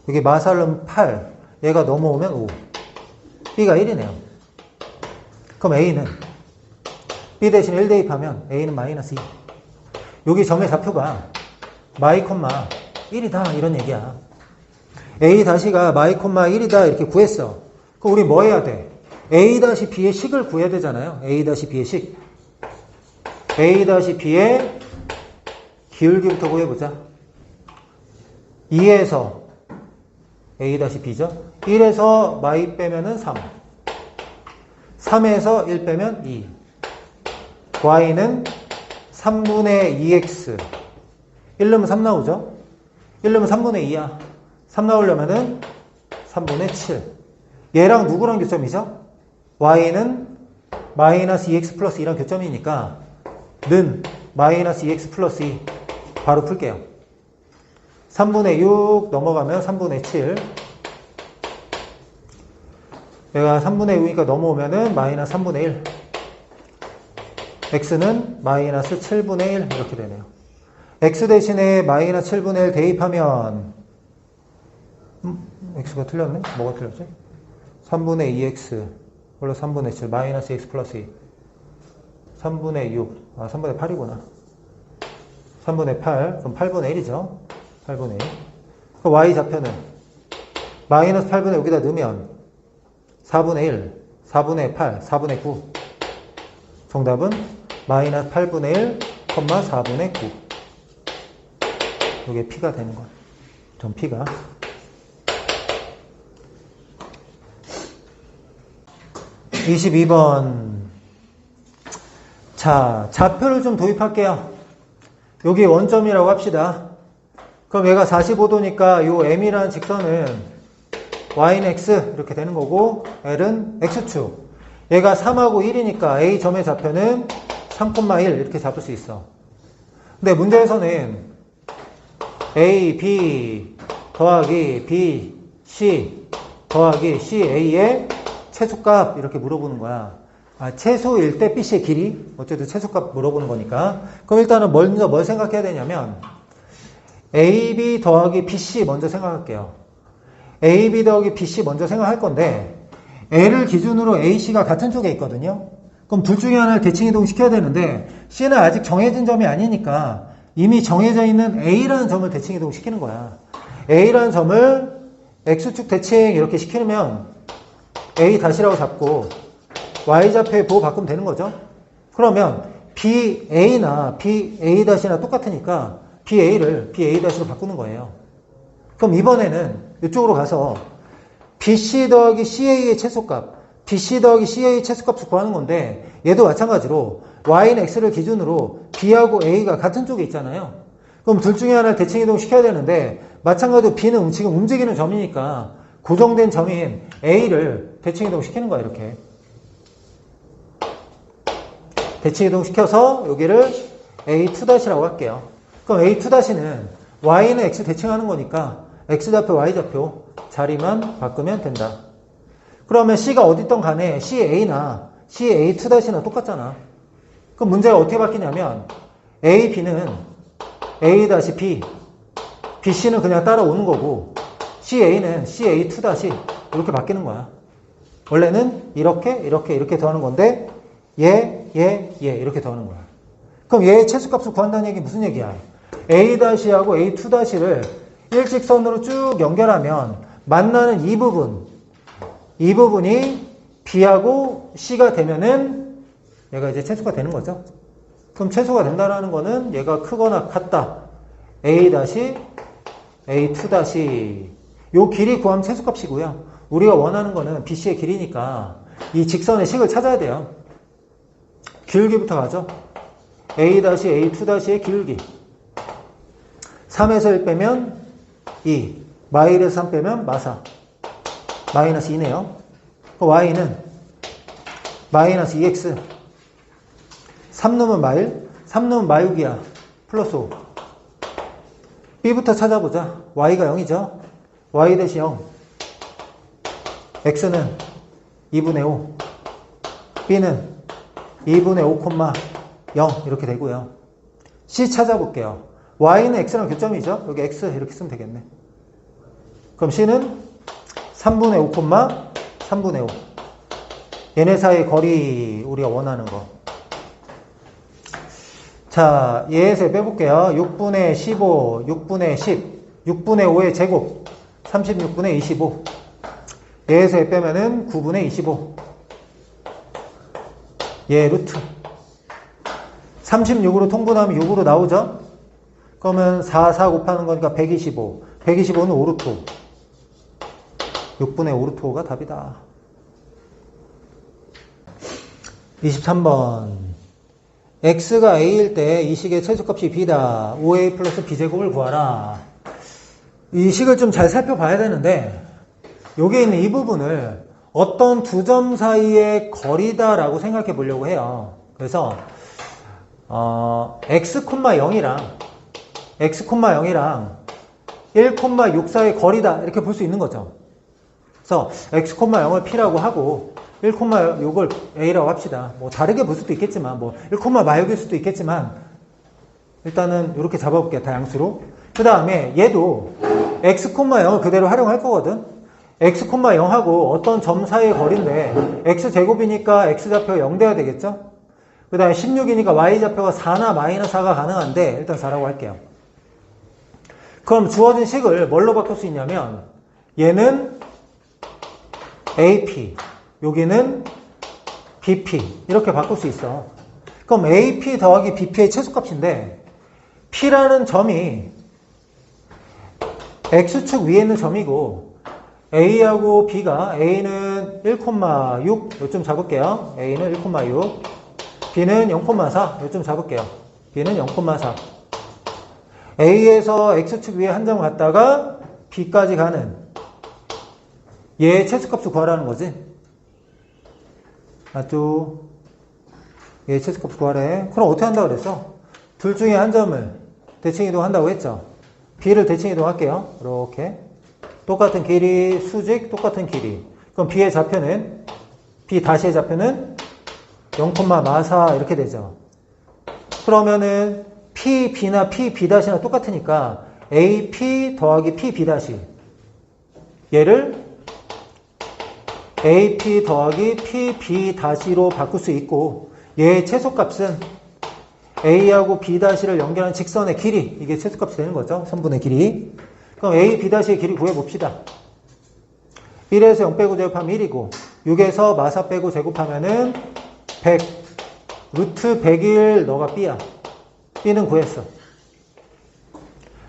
여기 마사를 넣으면 8. 얘가 넘어오면 5. B가 1이네요. 그럼 A는 B 대신에 1 대입하면 A는 마이너스 2. 여기 점의 좌표가 마이, 1이다 이런 얘기야. A-가 마이, 1이다 이렇게 구했어. 그럼 우리 뭐 해야 돼? A-B의 식을 구해야 되잖아요. A-B의 식. A-B의 기울기부터 구해보자. 2에서 A-B죠. 1에서 마이 빼면은 3. 3에서 1 빼면 2. Y는 3분의 2X. 1 넣으면 3 나오죠? 1 넣으면 3분의 2야. 3 나오려면은 3분의 7. 얘랑 누구랑 교점이죠? Y는 마이너스 2X 플러스 2랑 교점이니까 는 마이너스 2X 플러스 2 바로 풀게요. 3분의 6 넘어가면 3분의 7. 얘가 3분의 6이니까 넘어오면은 마이너스 3분의 1. X는 마이너스 7분의 1 이렇게 되네요. X 대신에 마이너스 7분의 1 대입하면 X가 틀렸네? 뭐가 틀렸지? 3분의 2X 플러스 3분의 7 마이너스 X 플러스 2 3분의 6 3분의 8이구나. 3분의 8 그럼 8분의 1이죠. 8분의 1 그럼 Y 좌표는 마이너스 8분의 여기다 넣으면 4분의 1 4분의 8 4분의 9 정답은 마이너스 8분의 1, 4분의 9. 이게 P가 되는 거야. 전 P가. (22번) 자, 좌표를 좀 도입할게요. 여기 원점이라고 합시다. 그럼 얘가 45도니까 요 M이라는 직선은 Y는 X 이렇게 되는 거고 L은 X축. 얘가 3하고 1이니까 A점의 좌표는 3,1 이렇게 잡을 수 있어. 근데 문제에서는 A, B 더하기 B, C 더하기 CA의 최소값 이렇게 물어보는 거야. 최소일 때 BC의 길이 어쨌든 최소값 물어보는 거니까. 그럼 일단은 먼저 뭘 생각해야 되냐면 AB 더하기 BC 먼저 생각할게요. AB 더하기 BC 먼저 생각할 건데 A를 기준으로 AC가 같은 쪽에 있거든요. 그럼 둘 중에 하나를 대칭 이동 시켜야 되는데 C는 아직 정해진 점이 아니니까 이미 정해져 있는 A라는 점을 대칭 이동 시키는 거야. A라는 점을 X축 대칭 이렇게 시키면 A 다시라고 잡고 Y좌표에 보호 바꾸면 되는 거죠. 그러면 BA나 BA 다시나 똑같으니까 BA를 BA 다시로 바꾸는 거예요. 그럼 이번에는 이쪽으로 가서 BC 더하기 CA의 최소값, BC 더하기 CA의 최소값을 구하는 건데 얘도 마찬가지로 Y는 X를 기준으로 B하고 A가 같은 쪽에 있잖아요. 그럼 둘 중에 하나를 대칭 이동 시켜야 되는데 마찬가지로 B는 지금 움직이는 점이니까 고정된 점인 A를 대칭 이동 시키는 거야. 이렇게 대칭 이동 시켜서 여기를 A2-라고 할게요. 그럼 A2-는 Y는 X 대칭하는 거니까 X좌표, Y좌표 자리만 바꾸면 된다. 그러면 C가 어디 있던 간에 CA나 CA2-나 똑같잖아. 그럼 문제가 어떻게 바뀌냐면 AB는 A-B, BC는 그냥 따라오는 거고 CA는 CA2- 이렇게 바뀌는 거야. 원래는 이렇게 더하는 건데 얘 이렇게 더하는 거야. 그럼 얘의 최소값을 구한다는 얘기 무슨 얘기야? A-하고 A2-를 일직선으로 쭉 연결하면 만나는 이 부분이 B하고 C가 되면은 얘가 이제 최소가 되는 거죠. 그럼 최소가 된다는 거는 얘가 크거나 같다. A-, A2-. 요 길이 구하면 최소값이고요. 우리가 원하는 거는 BC의 길이니까 이 직선의 식을 찾아야 돼요. 기울기부터 가죠. A-, A2-의 기울기. 3에서 1 빼면 2. 마일에서 3 빼면 마사. 마이너스 2네요. Y는 마이너스 2x. 3 넣으면 마일. 3 넣으면 마육이야. 플러스 5. B부터 찾아보자. Y가 0이죠. Y 대시 0. X는 2분의 5. B는 2분의 5,0 이렇게 되고요. C 찾아볼게요. Y는 X랑 교점이죠. 여기 X 이렇게 쓰면 되겠네. 그럼 C는 3분의 3분의 5. 얘네 사이의 거리 우리가 원하는 거. 자, 얘에서 빼볼게요. 6분의 15, 6분의 10, 6분의 5의 제곱, 36분의 25. 얘에서 빼면은 9분의 25. 얘 루트. 36으로 통분하면 6으로 나오죠? 그러면 4 곱하는 거니까 125. 125는 5루트 5. 6분의 5루트 5가 답이다. 23번. x가 a일 때 이 식의 최소값이 b다. 5a 플러스 b제곱을 구하라. 이 식을 좀 잘 살펴봐야 되는데 여기에 있는 이 부분을 어떤 두 점 사이의 거리다라고 생각해 보려고 해요. 그래서 x,0이랑 1,6 사이의 거리다 이렇게 볼 수 있는 거죠. 그래서 x,0을 p라고 하고 1,6을 a라고 합시다. 뭐 다르게 볼 수도 있겠지만 뭐 1,6일 수도 있겠지만 일단은 이렇게 잡아볼게요. 다양수로. 그 다음에 얘도 x,0을 그대로 활용할 거거든. x,0하고 어떤 점 사이의 거리인데 x제곱이니까 x좌표가 0 돼야 되겠죠. 그 다음에 16이니까 y좌표가 4나 마이너스 4가 가능한데 일단 4라고 할게요. 그럼 주어진 식을 뭘로 바꿀 수 있냐면 얘는 AP, 여기는 BP 이렇게 바꿀 수 있어. 그럼 AP 더하기 BP의 최소값인데 P라는 점이 X축 위에 있는 점이고 A하고 B가 A는 1,6 요점 잡을게요. A는 1,6 B는 0,4 요점 잡을게요. B는 0,4 A에서 X축 위에 한 점 갔다가 B까지 가는 얘의 최소값을 구하라는 거지. 맞죠? 얘의 최소값을 구하래. 그럼 어떻게 한다고 그랬어? 둘 중에 한 점을 대칭 이동한다고 했죠. B를 대칭 이동할게요. 이렇게 똑같은 길이, 수직, 똑같은 길이. 그럼 B의 좌표는, B 다시의 좌표는 0,44 이렇게 되죠. 그러면은 PB나 PB' 똑같으니까 AP 더하기 PB' 얘를 AP 더하기 PB'로 바꿀 수 있고 얘의 최소값은 A하고 B'를 연결하는 직선의 길이 이게 최소값이 되는 거죠. 선분의 길이. 그럼 A, B'의 길이 구해봅시다. 1에서 0 빼고 제곱하면 1이고 6에서 마사 빼고 제곱하면은 100 루트 100일 너가 B야. B는 구했어.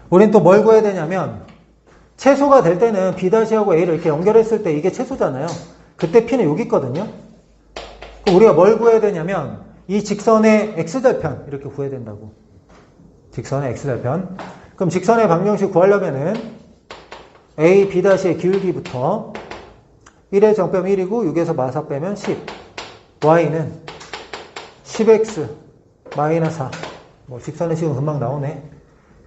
우린 또 뭘 구해야 되냐면 최소가 될 때는 B-하고 A를 이렇게 연결했을 때 이게 최소잖아요. 그때 P는 여기 있거든요. 그럼 우리가 뭘 구해야 되냐면 이 직선의 X절편 이렇게 구해야 된다고. 직선의 X절편. 그럼 직선의 방정식 구하려면은 A, B'의 기울기부터 1에서 0 빼면 1이고 6에서 마사 빼면 10. Y는 10X 마이너스 4. 뭐 직선의 식은 금방 나오네.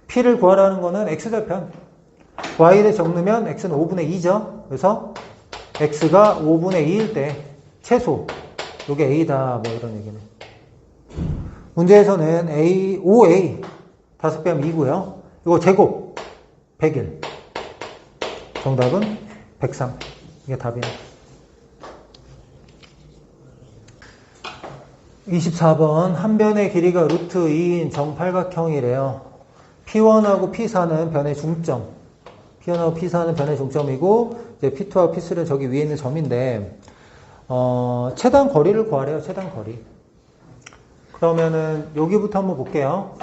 P를 구하라는 거는 X절편. Y를 적으면 X는 5분의 2죠. 그래서 X가 5분의 2일 때 최소. 요게 A다. 뭐 이런 얘기네. 문제에서는 A, 5A 5 빼면 2고요. 이거 제곱 101. 정답은 103. 이게 답이네. 24번 한 변의 길이가 루트 2인 정팔각형이래요. P1하고 P4는 변의 중점. P1하고 P4는 변의 중점이고 이제 P2하고 P3는 저기 위에 있는 점인데 최단 거리를 구하래요. 최단 거리. 그러면은 여기부터 한번 볼게요.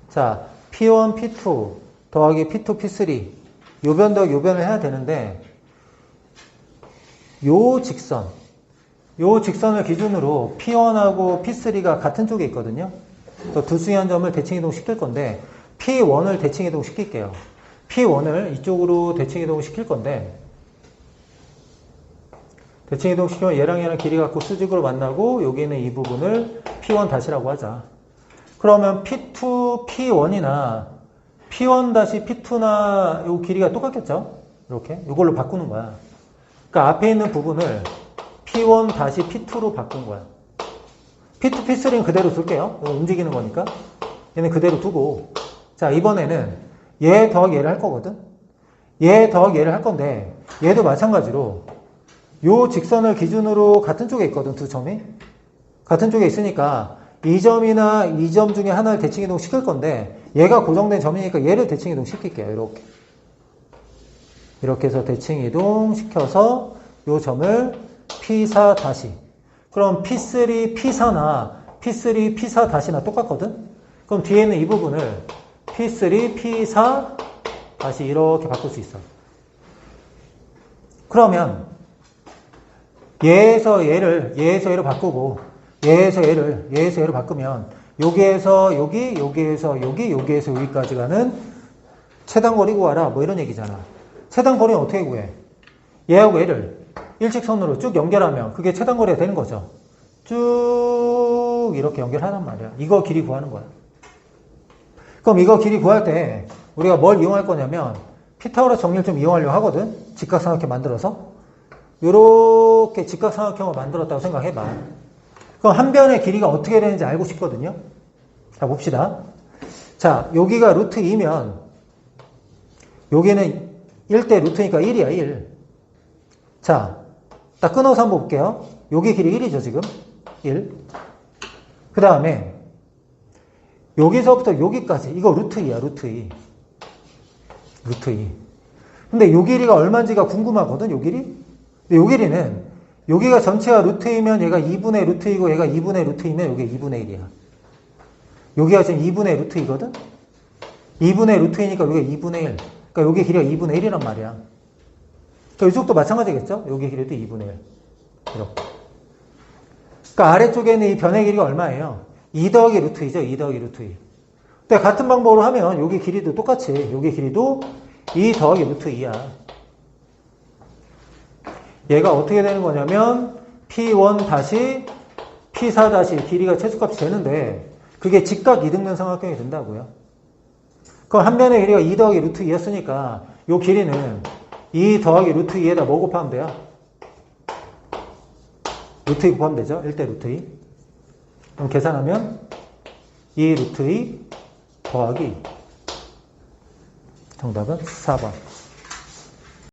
자, P1, P2 더하기 P2, P3 요변 더하기 요변을 해야 되는데 요 직선을 기준으로 P1하고 P3가 같은 쪽에 있거든요. 그래서 둘 중에 한 점을 대칭이동 시킬 건데 P1을 대칭이동 시킬게요. P1을 이쪽으로 대칭이동 시킬 건데 대칭이동 시키면 얘랑 길이 갖고 수직으로 만나고 여기 있는 이 부분을 P1 다시라고 하자. 그러면 P2, P1이나 P1 다시 P2나 요 길이가 똑같겠죠? 이렇게 이걸로 바꾸는 거야. 그러니까 앞에 있는 부분을 P1 다시 P2로 바꾼 거야. P2, P3는 그대로 둘게요. 움직이는 거니까. 얘는 그대로 두고. 자, 이번에는 얘 더하기 얘를 할 거거든? 얘 더하기 얘를 할 건데, 얘도 마찬가지로 요 직선을 기준으로 같은 쪽에 있거든, 두 점이. 같은 쪽에 있으니까 이 점이나 이 점 중에 하나를 대칭이동 시킬 건데, 얘가 고정된 점이니까 얘를 대칭이동 시킬게요, 이렇게. 이렇게 해서 대칭이동 시켜서 요 점을 P4 다시. 그럼 P3, P4나 P3, P4 다시나 똑같거든? 그럼 뒤에 있는 이 부분을 P3, P4 다시 이렇게 바꿀 수 있어. 그러면 얘에서 얘를 바꾸고 얘에서 얘를 바꾸면 여기에서 여기, 여기에서 여기, 여기에서 여기까지 가는 최단거리 구하라. 뭐 이런 얘기잖아. 최단거리는 어떻게 구해? 얘하고 얘를 일직선으로 쭉 연결하면 그게 최단거리가 되는 거죠. 쭉 이렇게 연결하란 말이야. 이거 길이 구하는 거야. 그럼 이거 길이 구할 때 우리가 뭘 이용할 거냐면 피타고라스 정리를 좀 이용하려고 하거든. 직각삼각형 만들어서 요렇게 직각삼각형을 만들었다고 생각해봐. 그럼 한 변의 길이가 어떻게 되는지 알고 싶거든요. 자, 봅시다. 자, 여기가 루트 2면 여기는 1대 루트니까 1이야, 1. 자, 딱 끊어서 한번 볼게요. 여기 길이 1이죠, 지금. 1. 그 다음에 여기서부터 여기까지 이거 루트 2야, 루트 2. 루트 2. 근데 요 길이가 얼마인지가 궁금하거든, 요 길이. 근데 요 길이는 여기가 전체가 루트 2면 얘가 2분의 루트 2고 얘가 2분의 루트 2면 이게 2분의 1이야. 여기가 지금 2분의 루트 2거든? 2분의 루트 2니까 여기가 2분의 1. 그러니까 여기 길이가 2분의 1이란 말이야. 그러니까 이쪽도 마찬가지겠죠? 여기 길이도 2분의 1. 이렇게. 그러니까 아래쪽에 있는 이 변의 길이가 얼마예요? 2 더하기 루트 2죠? 2 더하기 루트 2. 근데 같은 방법으로 하면 여기 길이도 똑같이 여기 길이도 2 더하기 루트 2야. 얘가 어떻게 되는 거냐면 P1 다시 P4 다시 길이가 최소값이 되는데 그게 직각 이등변 삼각형이 된다고요. 그럼 한 변의 길이가 2 더하기 루트 2였으니까 요 길이는 2 더하기 루트 2에다 뭐 곱하면 돼요? 루트 2 곱하면 되죠? 1대 루트 2. 그럼 계산하면 2 루트 2 더하기 정답은 4번.